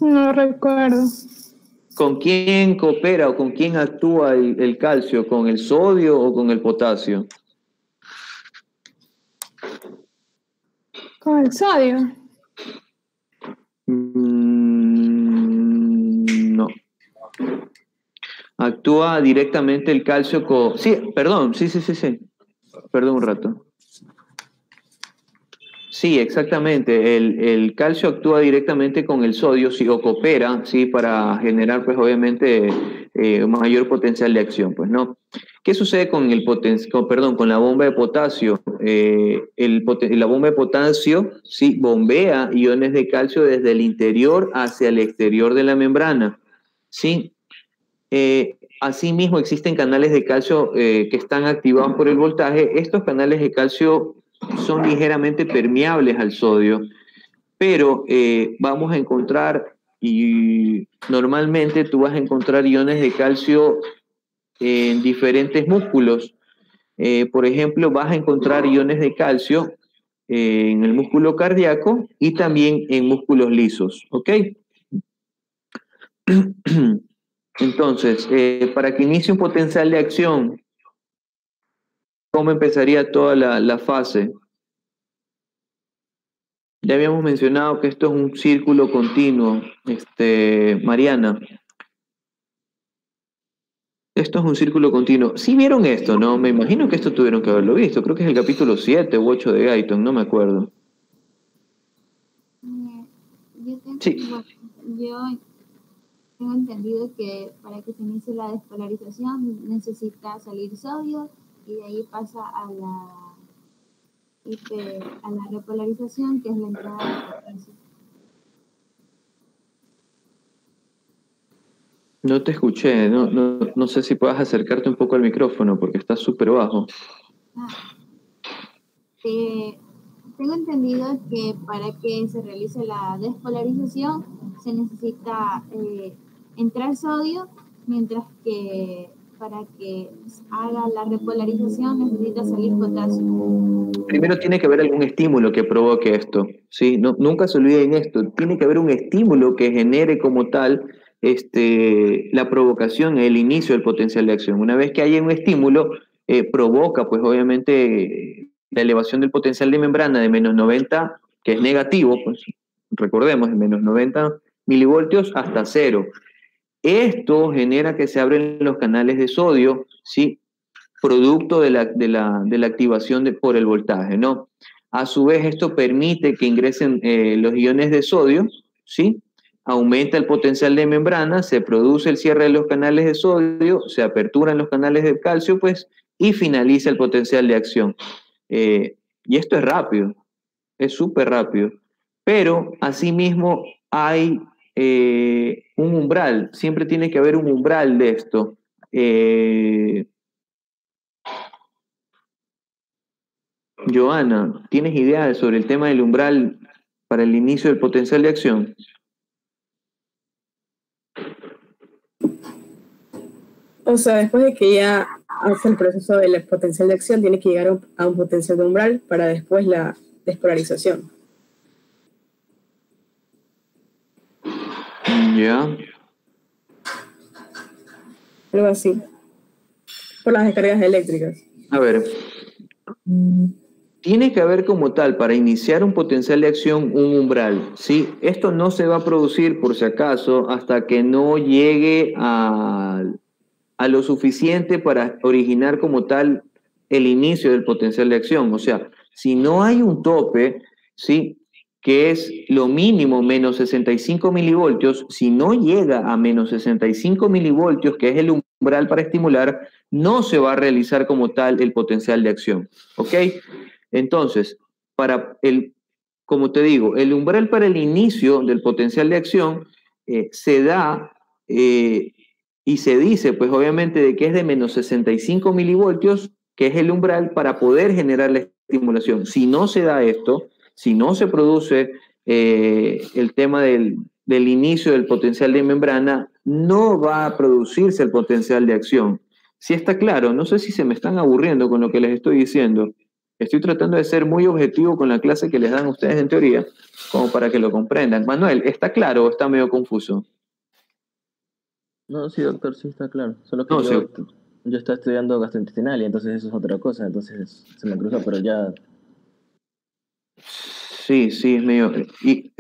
No recuerdo. ¿Con quién coopera o con quién actúa el calcio? ¿Con el sodio o con el potasio? Con el sodio. No. Actúa directamente el calcio con... Sí, perdón, sí. Perdón un rato. Sí, exactamente. El calcio actúa directamente con el sodio, sí, o coopera, sí, para generar, pues, obviamente, mayor potencial de acción, pues, ¿no? ¿Qué sucede con con la bomba de potasio? La bomba de potasio, sí, bombea iones de calcio desde el interior hacia el exterior de la membrana, sí. Asimismo, existen canales de calcio que están activados por el voltaje. Estos canales de calcio son ligeramente permeables al sodio pero vamos a encontrar, y normalmente tú vas a encontrar iones de calcio en diferentes músculos. Por ejemplo, vas a encontrar iones de calcio en el músculo cardíaco y también en músculos lisos, ¿ok? Entonces, para que inicie un potencial de acción, ¿cómo empezaría toda la fase? Ya habíamos mencionado que esto es un círculo continuo, Mariana. Esto es un círculo continuo. ¿Sí vieron esto, no? Me imagino que esto tuvieron que haberlo visto. Creo que es el capítulo 7 u 8 de Guyton, no me acuerdo. Sí. Yo tengo entendido que para que se inicie la despolarización necesita salir sodio y de ahí pasa a la repolarización, que es la entrada de potasio. No te escuché, no sé si puedas acercarte un poco al micrófono porque está súper bajo. Tengo entendido que para que se realice la despolarización se necesita entrar sodio, mientras que para que haga la repolarización necesita salir potasio. Primero tiene que haber algún estímulo que provoque esto, ¿sí? Nunca se olviden esto, tiene que haber un estímulo que genere como tal la provocación, el inicio del potencial de acción. Una vez que haya un estímulo, provoca pues obviamente la elevación del potencial de membrana de menos 90, que es negativo, pues recordemos, de menos 90 milivoltios hasta 0. Esto genera que se abren los canales de sodio, ¿sí? Producto de la activación por el voltaje, ¿no? A su vez, esto permite que ingresen los iones de sodio, ¿sí? Aumenta el potencial de membrana, se produce el cierre de los canales de sodio, se aperturan los canales de calcio, pues, y finaliza el potencial de acción. Y esto es rápido, es súper rápido. Pero, asimismo, hay un umbral, siempre tiene que haber un umbral de esto. Joana, ¿tienes idea sobre el tema del umbral para el inicio del potencial de acción? O sea, después de que ya hace el proceso del potencial de acción, tiene que llegar a un potencial de umbral para después la despolarización. Ya. Algo así. Por las descargas eléctricas. A ver. Tiene que haber como tal, para iniciar un potencial de acción, un umbral, ¿sí? Esto no se va a producir, por si acaso, hasta que no llegue a lo suficiente para originar como tal el inicio del potencial de acción. O sea, si no hay un tope, ¿sí? Que es lo mínimo menos 65 milivoltios, si no llega a menos 65 milivoltios, que es el umbral para estimular, no se va a realizar como tal el potencial de acción, ¿ok? Entonces, como te digo, el umbral para el inicio del potencial de acción se da y se dice, pues obviamente, de que es de menos 65 milivoltios, que es el umbral para poder generar la estimulación. Si no se da esto, si no se produce el tema del inicio del potencial de membrana, no va a producirse el potencial de acción. Si está claro, no sé si se me están aburriendo con lo que les estoy diciendo. Estoy tratando de ser muy objetivo con la clase que les dan ustedes en teoría, como para que lo comprendan. Manuel, ¿está claro o está medio confuso? No, sí, doctor, sí está claro. Solo que yo estaba estudiando gastrointestinal y entonces eso es otra cosa, entonces se me cruzó, pero ya... Sí, es medio... Y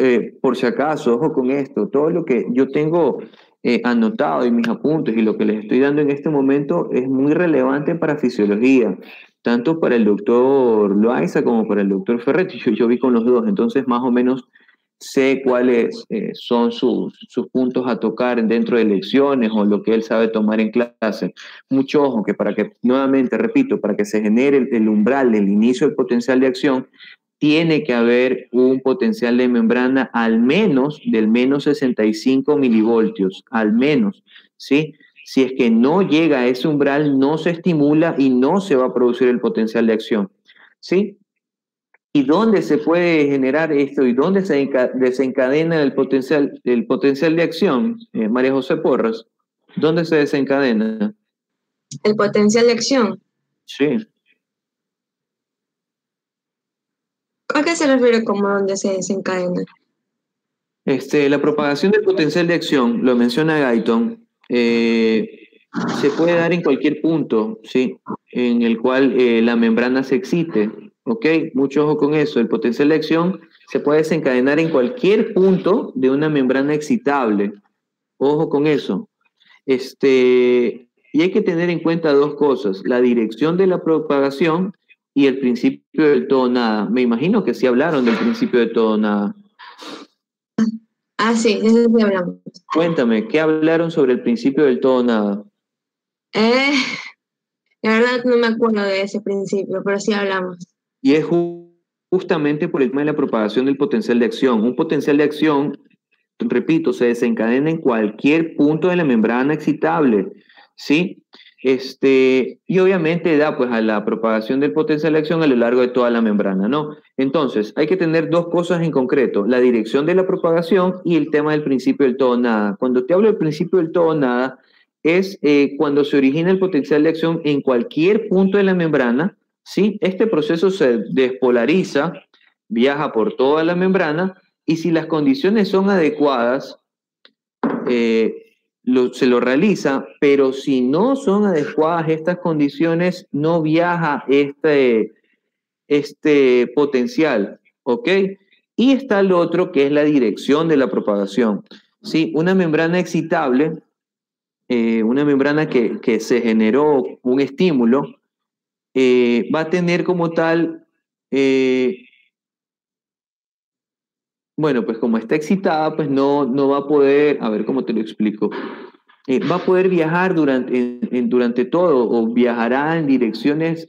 por si acaso, ojo con esto, todo lo que yo tengo anotado en mis apuntes y lo que les estoy dando en este momento es muy relevante para fisiología, tanto para el doctor Loaiza como para el doctor Ferretti. Yo vi con los dos, entonces más o menos sé cuáles son sus puntos a tocar dentro de lecciones o lo que él sabe tomar en clase. Mucho ojo, que nuevamente repito, para que se genere el umbral del inicio del potencial de acción, tiene que haber un potencial de membrana al menos del menos 65 milivoltios, al menos, ¿sí? Si es que no llega a ese umbral, no se estimula y no se va a producir el potencial de acción, ¿sí? ¿Y dónde se puede generar esto y dónde se desencadena el potencial de acción, María José Porras? ¿Dónde se desencadena? El potencial de acción. Sí. ¿A qué se refiere como donde se desencadena? La propagación del potencial de acción, lo menciona Guyton, se puede dar en cualquier punto, ¿sí? En el cual la membrana se excite, ¿ok? Mucho ojo con eso. El potencial de acción se puede desencadenar en cualquier punto de una membrana excitable. Ojo con eso. Y hay que tener en cuenta dos cosas: la dirección de la propagación y el principio del todo nada. Me imagino que sí hablaron del principio de todo nada. Ah, sí, de eso sí hablamos. Cuéntame, ¿qué hablaron sobre el principio del todo nada? La verdad no me acuerdo de ese principio, pero sí hablamos. Y es justamente por el tema de la propagación del potencial de acción. Un potencial de acción, repito, se desencadena en cualquier punto de la membrana excitable, ¿sí? Y obviamente da pues a la propagación del potencial de acción a lo largo de toda la membrana, ¿no? Entonces, hay que tener dos cosas en concreto: la dirección de la propagación y el tema del principio del todo nada. Cuando te hablo del principio del todo nada, es cuando se origina el potencial de acción en cualquier punto de la membrana, ¿sí? Este proceso se despolariza, viaja por toda la membrana, y si las condiciones son adecuadas, se lo realiza, pero si no son adecuadas estas condiciones, no viaja este potencial, ¿ok? Y está el otro, que es la dirección de la propagación. ¿Sí? Una membrana excitable, una membrana que se generó un estímulo, va a tener como tal, bueno, pues como está excitada, pues no va a poder, a ver cómo te lo explico. Va a poder viajar durante todo, o viajará en direcciones,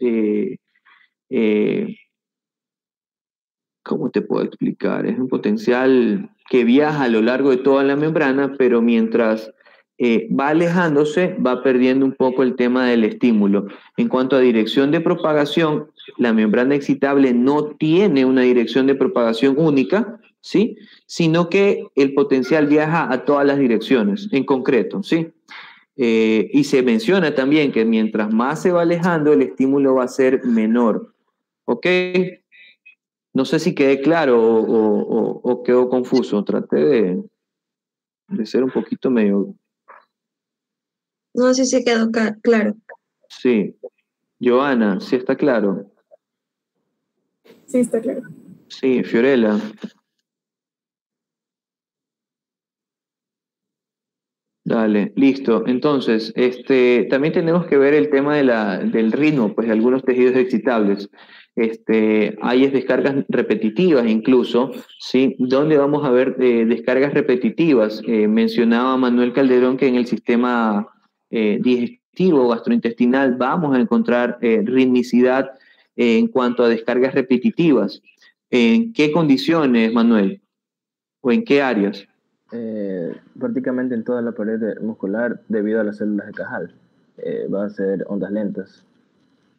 ¿cómo te puedo explicar? Es un potencial que viaja a lo largo de toda la membrana, pero mientras va alejándose, va perdiendo un poco el tema del estímulo. En cuanto a dirección de propagación, la membrana excitable no tiene una dirección de propagación única, ¿sí? Sino que el potencial viaja a todas las direcciones, en concreto, ¿sí? Y se menciona también que mientras más se va alejando, el estímulo va a ser menor. ¿Ok? No sé si quedé claro o quedó confuso. Traté de ser un poquito medio... No sé si se quedó claro. Sí. Joana, ¿sí está claro? Sí, está claro. Sí, Fiorella. Dale, listo. Entonces, también tenemos que ver el tema del ritmo, pues, de algunos tejidos excitables. Hay descargas repetitivas incluso, ¿sí? ¿Dónde vamos a ver descargas repetitivas? Mencionaba Manuel Calderón que en el sistema digestivo gastrointestinal vamos a encontrar ritmicidad en cuanto a descargas repetitivas. ¿En qué condiciones, Manuel? ¿O en qué áreas? Prácticamente en toda la pared muscular debido a las células de Cajal. Va a ser ondas lentas.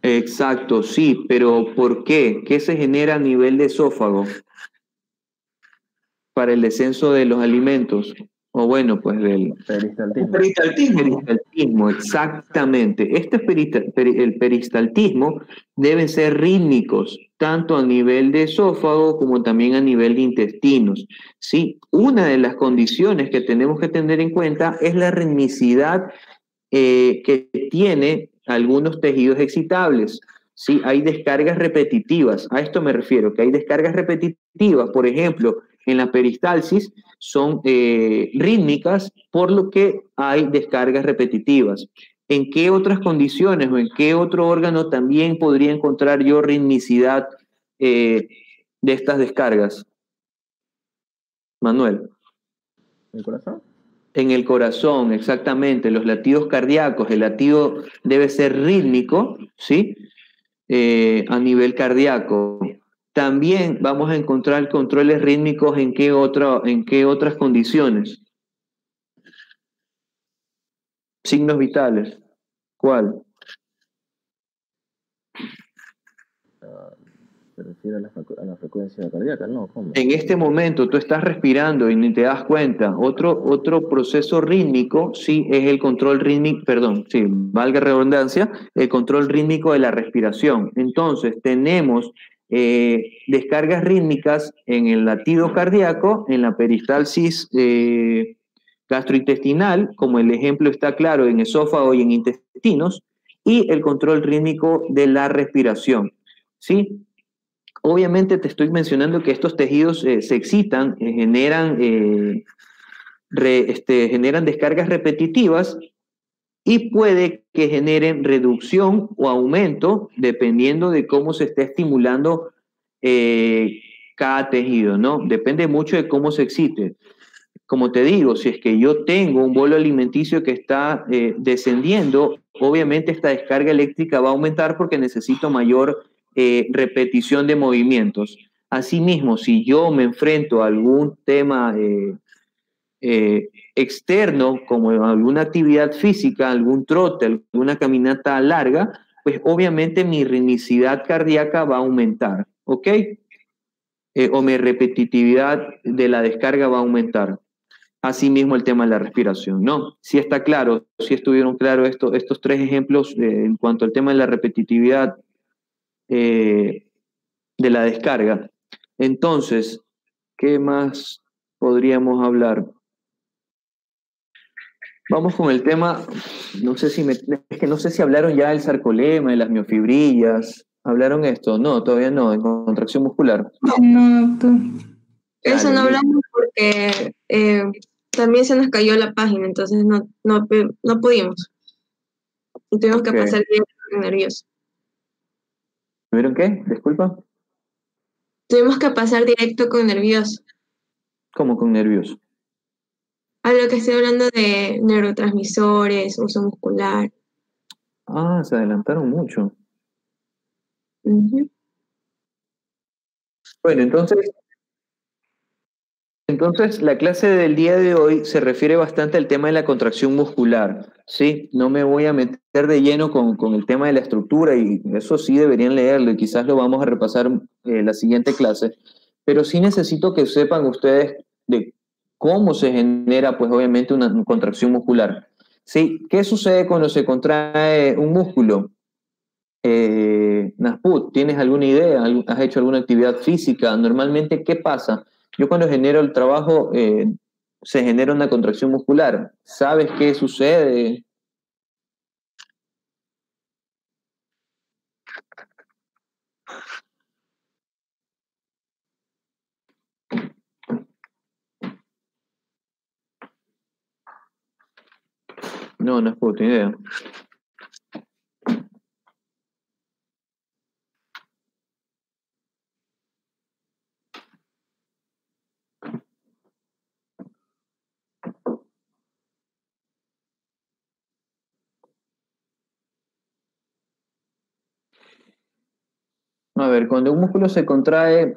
Exacto, sí, pero ¿por qué? ¿Qué se genera a nivel de esófago para el descenso de los alimentos? O bueno, pues del peristaltismo, exactamente. El peristaltismo deben ser rítmicos, tanto a nivel de esófago como también a nivel de intestinos. ¿Sí? Una de las condiciones que tenemos que tener en cuenta es la ritmicidad que tiene algunos tejidos excitables. ¿Sí? Hay descargas repetitivas, a esto me refiero, que hay descargas repetitivas, por ejemplo, en la peristalsis son rítmicas, por lo que hay descargas repetitivas. ¿En qué otras condiciones o en qué otro órgano también podría encontrar yo ritmicidad de estas descargas? Manuel. ¿El corazón? En el corazón, exactamente, los latidos cardíacos. El latido debe ser rítmico, ¿sí? A nivel cardíaco. También vamos a encontrar controles rítmicos en qué otras condiciones. Signos vitales. ¿Cuál? Se refiere a la frecuencia cardíaca, ¿no? ¿Cómo? En este momento tú estás respirando y ni te das cuenta. Otro proceso rítmico, sí, es el control rítmico, perdón, sí, valga redundancia, el control rítmico de la respiración. Entonces, tenemos descargas rítmicas en el latido cardíaco, en la peristalsis gastrointestinal, como el ejemplo está claro en esófago y en intestinos, y el control rítmico de la respiración, ¿sí? Obviamente te estoy mencionando que estos tejidos se excitan, generan descargas repetitivas y puede que generen reducción o aumento dependiendo de cómo se esté estimulando cada tejido, ¿no? Depende mucho de cómo se excite. Como te digo, si es que yo tengo un bolo alimenticio que está descendiendo, obviamente esta descarga eléctrica va a aumentar porque necesito mayor repetición de movimientos. Asimismo, si yo me enfrento a algún tema externo, como alguna actividad física, algún trote, alguna caminata larga, pues obviamente mi ritmicidad cardíaca va a aumentar, ¿ok? O mi repetitividad de la descarga va a aumentar. Asimismo el tema de la respiración, ¿no? Sí está claro, sí estuvieron claros estos tres ejemplos en cuanto al tema de la repetitividad de la descarga. Entonces, ¿qué más podríamos hablar? Vamos con el tema, es que no sé si hablaron ya del sarcolema, de las miofibrillas, ¿hablaron esto? No, todavía no, de contracción muscular. No, doctor. Eso no hablamos porque también se nos cayó la página, entonces no pudimos. Y tuvimos que pasar directo con nervioso. ¿Tuvieron qué? Disculpa. Tuvimos que pasar directo con nervioso. ¿Cómo con nervioso? A lo que estoy hablando de neurotransmisores, uso muscular. Ah, se adelantaron mucho. Uh-huh. Bueno, entonces la clase del día de hoy se refiere bastante al tema de la contracción muscular, ¿sí? No me voy a meter de lleno con el tema de la estructura y eso sí deberían leerlo y quizás lo vamos a repasar la siguiente clase, pero sí necesito que sepan ustedes de cómo se genera, pues obviamente, una contracción muscular, ¿sí? ¿Qué sucede cuando se contrae un músculo? Nasput, ¿tienes alguna idea? ¿Has hecho alguna actividad física? Normalmente, ¿qué pasa? Yo cuando genero el trabajo, se genera una contracción muscular. ¿Sabes qué sucede? No es puta idea. A ver, cuando un músculo se contrae,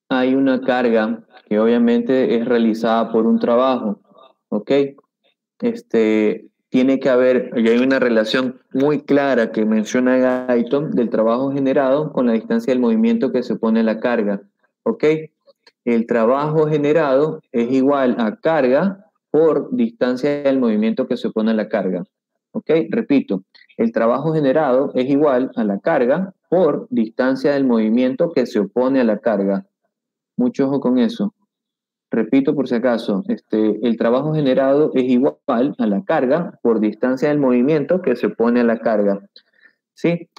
hay una carga que obviamente es realizada por un trabajo, ¿ok? Tiene que haber, y hay una relación muy clara que menciona Guyton del trabajo generado con la distancia del movimiento que se pone a la carga, ¿ok? El trabajo generado es igual a carga por distancia del movimiento que se pone a la carga, ¿ok? Repito, el trabajo generado es igual a la carga por distancia del movimiento que se opone a la carga. Mucho ojo con eso. Repito por si acaso, el trabajo generado es igual a la carga por distancia del movimiento que se opone a la carga. ¿Sí?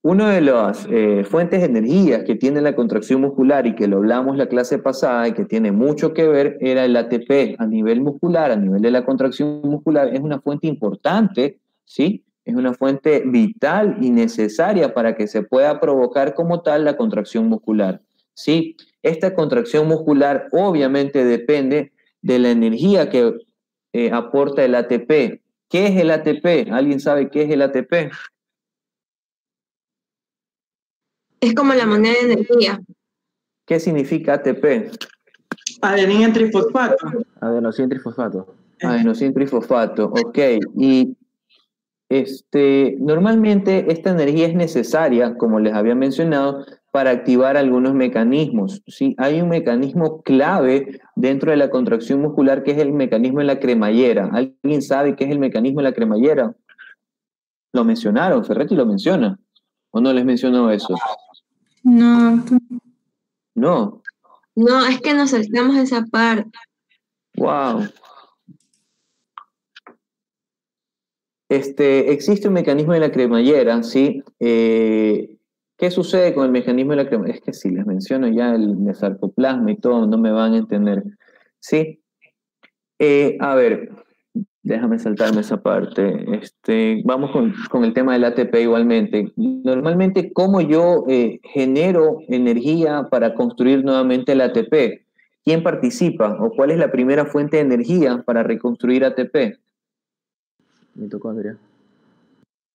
Una de las fuentes de energía que tiene la contracción muscular y que lo hablamos la clase pasada y que tiene mucho que ver era el ATP a nivel muscular, a nivel de la contracción muscular, es una fuente importante, ¿sí? Es una fuente vital y necesaria para que se pueda provocar como tal la contracción muscular, ¿sí? Esta contracción muscular obviamente depende de la energía que aporta el ATP. ¿Qué es el ATP? ¿Alguien sabe qué es el ATP? Es como la moneda de energía. ¿Qué significa ATP? Adenina trifosfato. Adenosina trifosfato. Adenosina trifosfato, ok. Y Normalmente esta energía es necesaria, como les había mencionado, para activar algunos mecanismos, ¿sí? Hay un mecanismo clave dentro de la contracción muscular que es el mecanismo de la cremallera. ¿Alguien sabe qué es el mecanismo de la cremallera? Lo mencionaron, Ferretti lo menciona. ¿O no les mencionó eso? No, No. no, es que nos saltamos esa parte. Wow. Existe un mecanismo de la cremallera, ¿sí? ¿Qué sucede con el mecanismo de la cremallera? Es que si les menciono ya el sarcoplasma y todo, no me van a entender. ¿Sí? A ver, déjame saltarme esa parte. Vamos con el tema del ATP igualmente. Normalmente, ¿cómo yo genero energía para construir nuevamente el ATP? ¿Quién participa? ¿O cuál es la primera fuente de energía para reconstruir ATP? Mitocondria.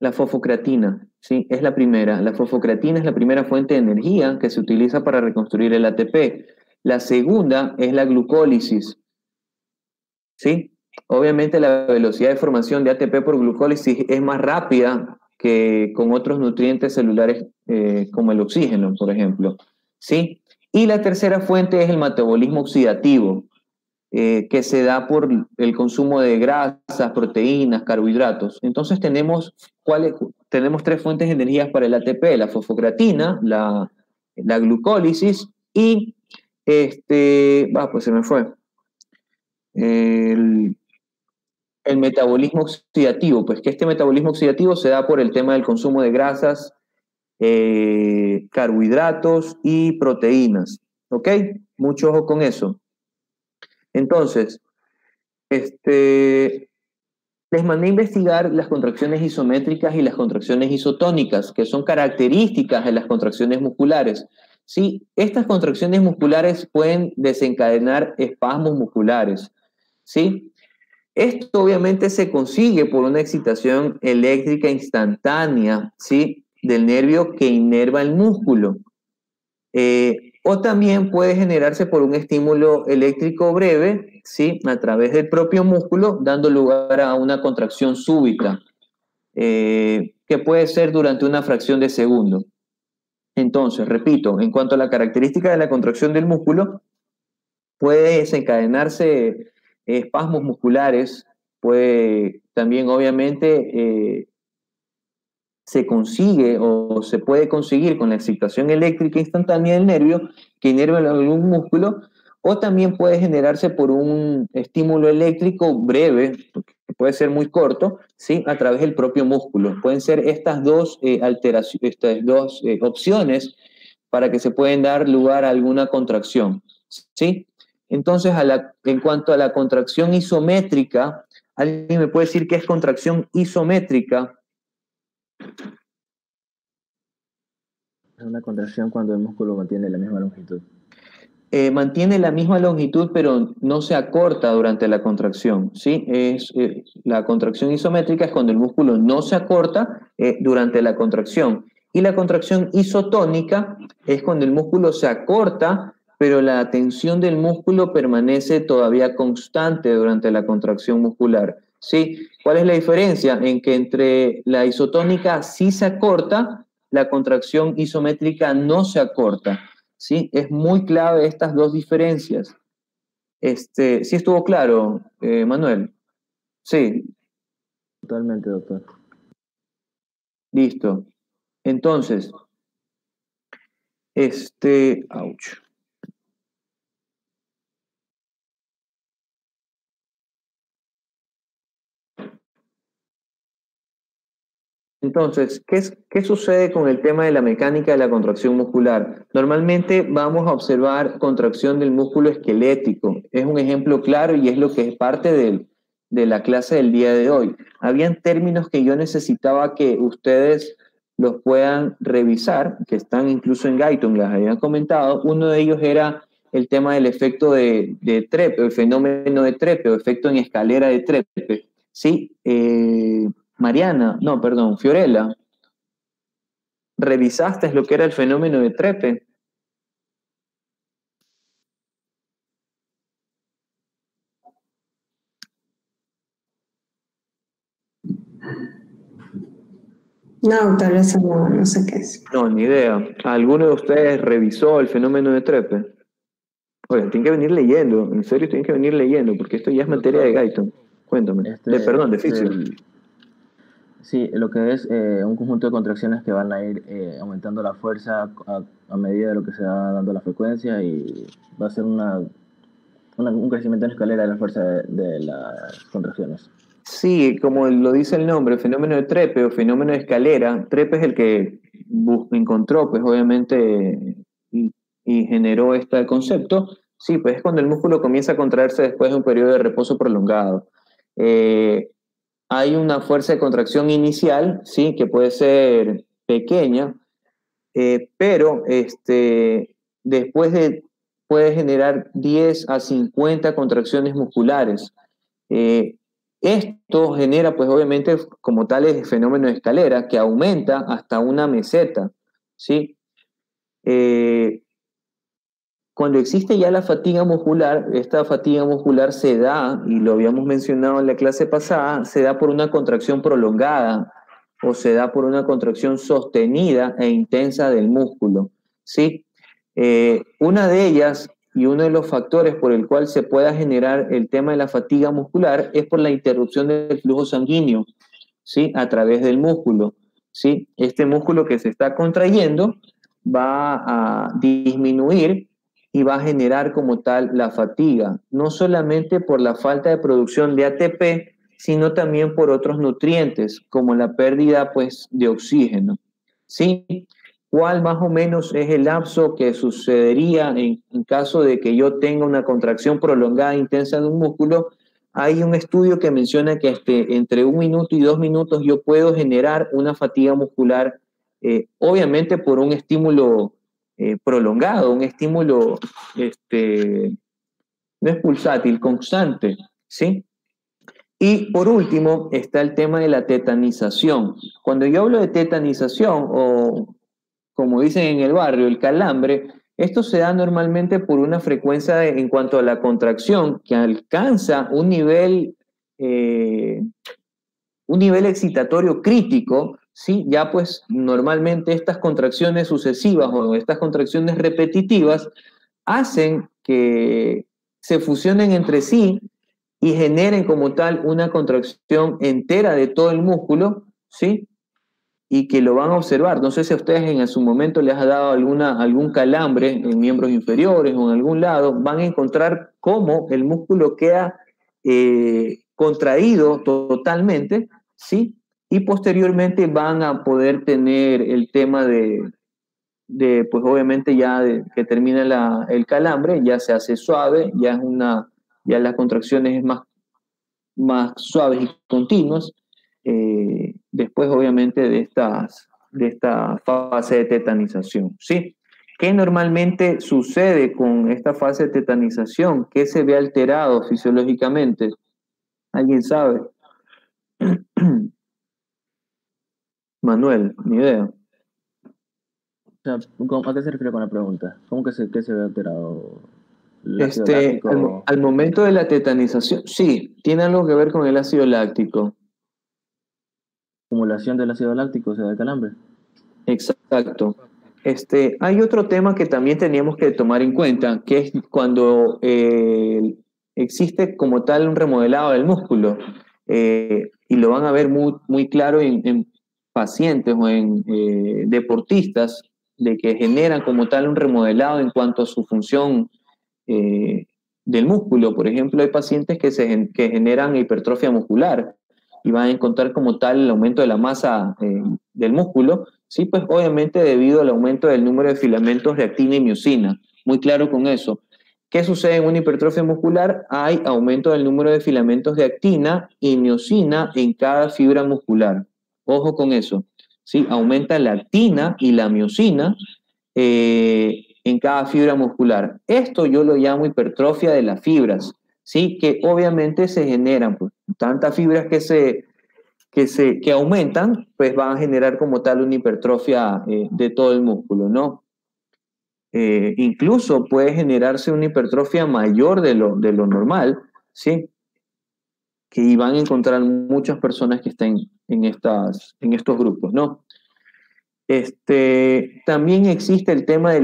La fosfocreatina, ¿sí? Es la primera. La fosfocreatina es la primera fuente de energía que se utiliza para reconstruir el ATP. La segunda es la glucólisis, ¿sí? Obviamente la velocidad de formación de ATP por glucólisis es más rápida que con otros nutrientes celulares como el oxígeno, por ejemplo, ¿sí? Y la tercera fuente es el metabolismo oxidativo, que se da por el consumo de grasas, proteínas, carbohidratos. Entonces tenemos tres fuentes de energía para el ATP, la fosfocreatina, la glucólisis y, pues se me fue, el, el metabolismo oxidativo, pues que este metabolismo oxidativo se da por el tema del consumo de grasas, carbohidratos y proteínas, ¿ok? Mucho ojo con eso. Entonces, les mandé a investigar las contracciones isométricas y las contracciones isotónicas, que son características de las contracciones musculares. Sí, estas contracciones musculares pueden desencadenar espasmos musculares. ¿Sí? Esto obviamente se consigue por una excitación eléctrica instantánea, ¿sí? Del nervio que inerva el músculo. O también puede generarse por un estímulo eléctrico breve, ¿sí? A través del propio músculo, dando lugar a una contracción súbita, que puede ser durante una fracción de segundo. Entonces, repito, en cuanto a la característica de la contracción del músculo, puede desencadenarse espasmos musculares, puede también obviamente se consigue o se puede conseguir con la excitación eléctrica instantánea del nervio que inerva algún músculo, o también puede generarse por un estímulo eléctrico breve, que puede ser muy corto, ¿sí? A través del propio músculo. Pueden ser estas dos opciones para que se pueden dar lugar a alguna contracción, ¿sí? Entonces, en cuanto a la contracción isométrica, ¿alguien me puede decir qué es contracción isométrica? Es una contracción cuando el músculo mantiene la misma longitud. Mantiene la misma longitud, pero no se acorta durante la contracción, ¿sí? La contracción isométrica es cuando el músculo no se acorta durante la contracción. Y la contracción isotónica es cuando el músculo se acorta, pero la tensión del músculo permanece todavía constante durante la contracción muscular, ¿sí? ¿Cuál es la diferencia? En que entre la isotónica sí se acorta, la contracción isométrica no se acorta. ¿Sí? Es muy clave estas dos diferencias. ¿Sí estuvo claro, Manuel? Sí. Totalmente, doctor. Listo. Entonces, ouch. Entonces, ¿qué sucede con el tema de la mecánica de la contracción muscular? Normalmente vamos a observar contracción del músculo esquelético. Es un ejemplo claro y es lo que es parte de la clase del día de hoy. Habían términos que yo necesitaba que ustedes los puedan revisar, que están incluso en Guyton, las habían comentado. Uno de ellos era el tema del efecto de Treppe, el fenómeno de Treppe, o efecto en escalera de Treppe. ¿Sí? Fiorella, ¿revisaste lo que era el fenómeno de Treppe? No, doctor, eso no sé qué es. No, ni idea. ¿Alguno de ustedes revisó el fenómeno de Trepe? Oigan, tienen que venir leyendo, en serio tienen que venir leyendo, porque esto ya es materia de Guyton. Cuéntame. Perdón, de fisio. Sí, lo que es un conjunto de contracciones que van a ir aumentando la fuerza a medida de lo que se va dando la frecuencia, y va a ser un crecimiento en escalera de la fuerza de las contracciones. Sí, como lo dice el nombre, fenómeno de Trepe o fenómeno de escalera. Trepe es el que encontró, pues obviamente, y generó este concepto. Sí, pues es cuando el músculo comienza a contraerse después de un periodo de reposo prolongado. Hay una fuerza de contracción inicial, sí, que puede ser pequeña, pero después puede generar 10 a 50 contracciones musculares. Esto genera, pues obviamente, como tal, el fenómeno de escalera, que aumenta hasta una meseta, ¿sí? Cuando existe ya la fatiga muscular, esta fatiga muscular se da, y lo habíamos mencionado en la clase pasada, se da por una contracción prolongada o se da por una contracción sostenida e intensa del músculo, ¿sí? Una de ellas y uno de los factores por el cual se pueda generar el tema de la fatiga muscular es por la interrupción del flujo sanguíneo, ¿sí? A través del músculo, ¿sí? Este músculo que se está contrayendo va a disminuir y va a generar como tal la fatiga, no solamente por la falta de producción de ATP, sino también por otros nutrientes, como la pérdida, pues, de oxígeno, ¿sí? ¿Cuál más o menos es el lapso que sucedería en caso de que yo tenga una contracción prolongada e intensa de un músculo? Hay un estudio que menciona que entre 1 minuto y 2 minutos yo puedo generar una fatiga muscular, obviamente por un estímulo prolongado, un estímulo no es pulsátil, constante, ¿sí? Y por último está el tema de la tetanización. Cuando yo hablo de tetanización, o como dicen en el barrio, el calambre, esto se da normalmente por una frecuencia en cuanto a la contracción que alcanza un nivel excitatorio crítico, ¿sí? Ya pues normalmente estas contracciones sucesivas o estas contracciones repetitivas hacen que se fusionen entre sí y generen como tal una contracción entera de todo el músculo, ¿sí? Y que lo van a observar. No sé si a ustedes en su momento les ha dado algún calambre en miembros inferiores o en algún lado, van a encontrar cómo el músculo queda contraído totalmente, ¿sí? Y posteriormente van a poder tener el tema de pues obviamente ya que termina el calambre, ya se hace suave, ya las contracciones es más suaves y continuas, después obviamente de esta fase de tetanización, ¿sí? ¿Qué normalmente sucede con esta fase de tetanización? ¿Qué se ve alterado fisiológicamente? ¿Alguien sabe? Manuel, ni idea. O sea, ¿a qué se refiere con la pregunta? ¿Cómo que se ve alterado? Al momento de la tetanización, sí, tiene algo que ver con el ácido láctico. ¿Acumulación del ácido láctico, o sea, de calambre? Exacto. Hay otro tema que también teníamos que tomar en cuenta, que es cuando existe como tal un remodelado del músculo, y lo van a ver muy, muy claro en pacientes o en deportistas, de que generan como tal un remodelado en cuanto a su función del músculo. Por ejemplo, hay pacientes que generan hipertrofia muscular y van a encontrar como tal el aumento de la masa del músculo, sí, pues obviamente debido al aumento del número de filamentos de actina y miosina. Muy claro con eso. ¿Qué sucede en una hipertrofia muscular? Hay aumento del número de filamentos de actina y miosina en cada fibra muscular. Ojo con eso, ¿sí? Aumenta la actina y la miosina en cada fibra muscular. Esto yo lo llamo hipertrofia de las fibras, ¿sí? Que obviamente se generan, pues, tantas fibras que aumentan, pues van a generar como tal una hipertrofia de todo el músculo, ¿no? Incluso puede generarse una hipertrofia mayor de lo normal, ¿sí? Que van a encontrar muchas personas que estén en estos grupos, ¿no? También existe el tema de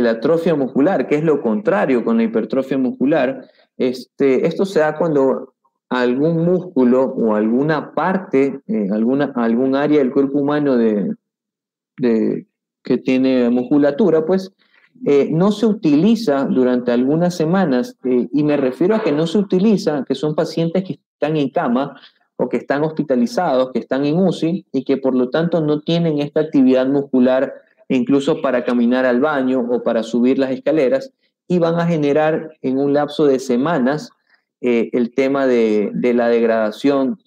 la atrofia muscular, que es lo contrario con la hipertrofia muscular. Esto se da cuando algún músculo o alguna parte, algún área del cuerpo humano que tiene musculatura, pues no se utiliza durante algunas semanas, y me refiero a que no se utiliza, que son pacientes que están en cama o que están hospitalizados, que están en UCI y que por lo tanto no tienen esta actividad muscular incluso para caminar al baño o para subir las escaleras, y van a generar en un lapso de semanas el tema de la degradación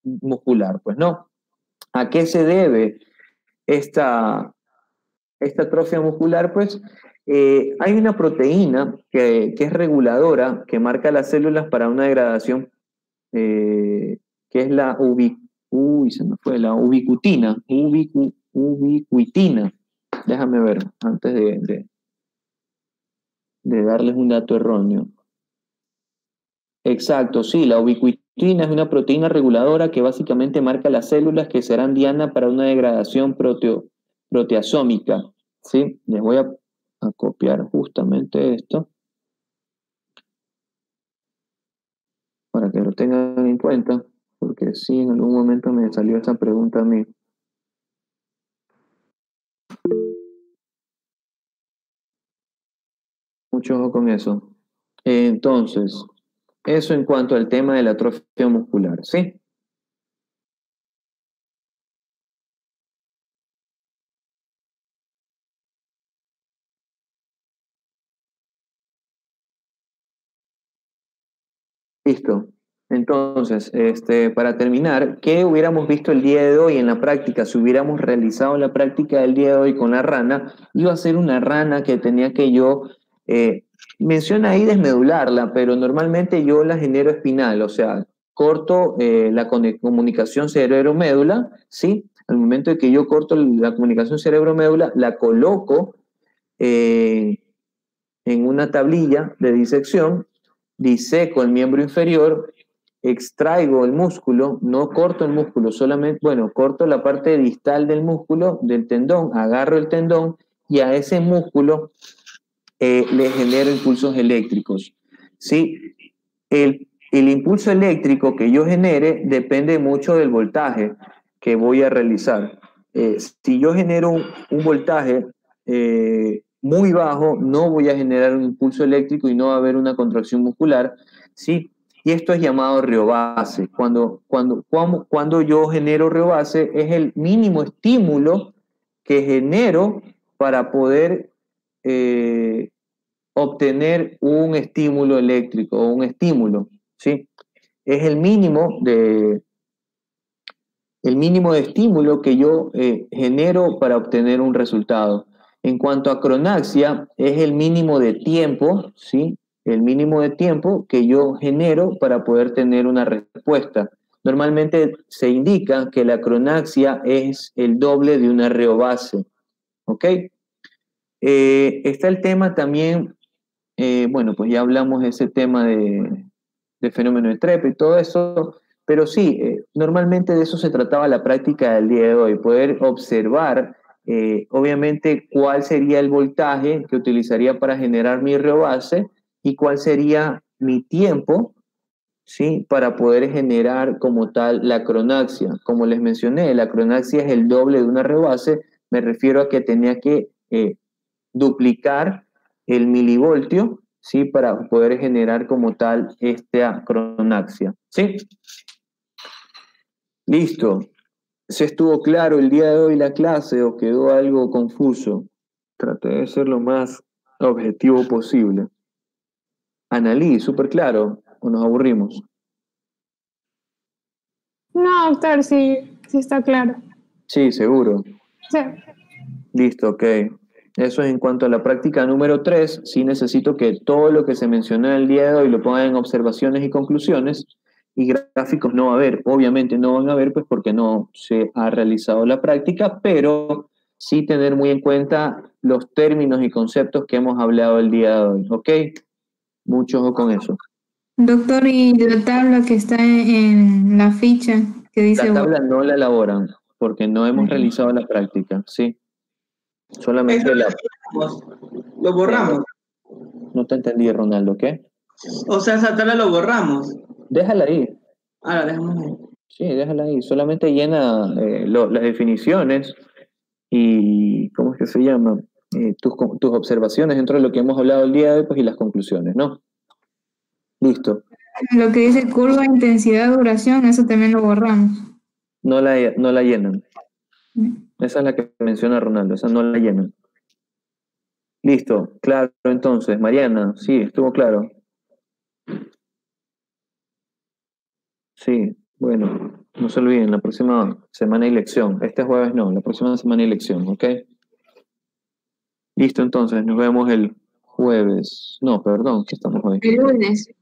muscular. Pues no. ¿A qué se debe esta atrofia muscular? Pues hay una proteína que es reguladora, que marca las células para una degradación, que es la ubiquitina. Ubiquitina. Déjame ver, antes de darles un dato erróneo. Exacto, sí, la ubiquitina es una proteína reguladora que básicamente marca las células que serán diana para una degradación proteasómica. ¿Sí? Les voy a copiar justamente esto para que lo tengan en cuenta, porque sí, en algún momento me salió esa pregunta a mí. Mucho ojo con eso. Entonces, eso en cuanto al tema de la atrofia muscular, ¿sí? Listo. Entonces, para terminar, ¿qué hubiéramos visto el día de hoy en la práctica? Si hubiéramos realizado la práctica del día de hoy con la rana, iba a ser una rana que tenía que yo, menciona ahí desmedularla, pero normalmente yo la genero espinal, o sea, corto la comunicación cerebro-médula, ¿sí? Al momento de que yo corto la comunicación cerebro-médula, la coloco en una tablilla de disección, diseco el miembro inferior, extraigo el músculo, no corto el músculo, solamente, bueno, corto la parte distal del músculo, del tendón, agarro el tendón y a ese músculo le genero impulsos eléctricos. ¿Sí? El impulso eléctrico que yo genere depende mucho del voltaje que voy a realizar. Si yo genero un voltaje muy bajo, no voy a generar un impulso eléctrico y no va a haber una contracción muscular, ¿sí? Y esto es llamado riobase. Cuando yo genero riobase, es el mínimo estímulo que genero para poder obtener un estímulo eléctrico o un estímulo, ¿sí? Es el mínimo de estímulo que yo genero para obtener un resultado. En cuanto a cronaxia, es el mínimo de tiempo, ¿sí? El mínimo de tiempo que yo genero para poder tener una respuesta. Normalmente se indica que la cronaxia es el doble de una riobase, ¿ok? Está el tema también, bueno, pues ya hablamos de ese tema de fenómeno de Treppe y todo eso, pero sí, normalmente de eso se trataba la práctica del día de hoy, poder observar, obviamente, cuál sería el voltaje que utilizaría para generar mi riobase y cuál sería mi tiempo, ¿sí? Para poder generar como tal la cronaxia. Como les mencioné, la cronaxia es el doble de una riobase, me refiero a que tenía que duplicar el milivoltio, ¿sí? Para poder generar como tal esta cronaxia, ¿sí? Listo. ¿Se estuvo claro el día de hoy la clase o quedó algo confuso? Traté de ser lo más objetivo posible. Analí, súper claro, o nos aburrimos. No, doctor, sí está claro. Sí, seguro. Sí. Listo, ok. Eso es en cuanto a la práctica número 3. Sí necesito que todo lo que se mencionó el día de hoy lo pongan en observaciones y conclusiones, y gráficos no va a haber. Obviamente no van a haber, pues porque no se ha realizado la práctica, pero sí tener muy en cuenta los términos y conceptos que hemos hablado el día de hoy, ¿ok? Mucho ojo con eso. Doctor, y la tabla que está en la ficha que dice... La tabla no la elaboran. porque no hemos realizado la práctica, sí. Solamente lo borramos. No te entendí, Ronaldo, ¿qué? O sea, esa tabla lo borramos. Déjala ahí. La dejamos ahí. Sí, déjala ahí. Solamente llena las definiciones y, ¿cómo es que se llama? Tus observaciones dentro de lo que hemos hablado el día de hoy, pues, y las conclusiones, ¿no? Listo. Lo que dice curva, intensidad, duración, eso también lo borramos. No la llenan. Esa es la que menciona Ronaldo, esa no la llenan. Listo, claro, entonces, Mariana, sí, estuvo claro. Sí, bueno, no se olviden, la próxima semana hay lección. Este jueves no, la próxima semana hay lección, ¿ok? Listo, entonces, nos vemos el jueves. No, perdón, ¿qué estamos hoy? El lunes.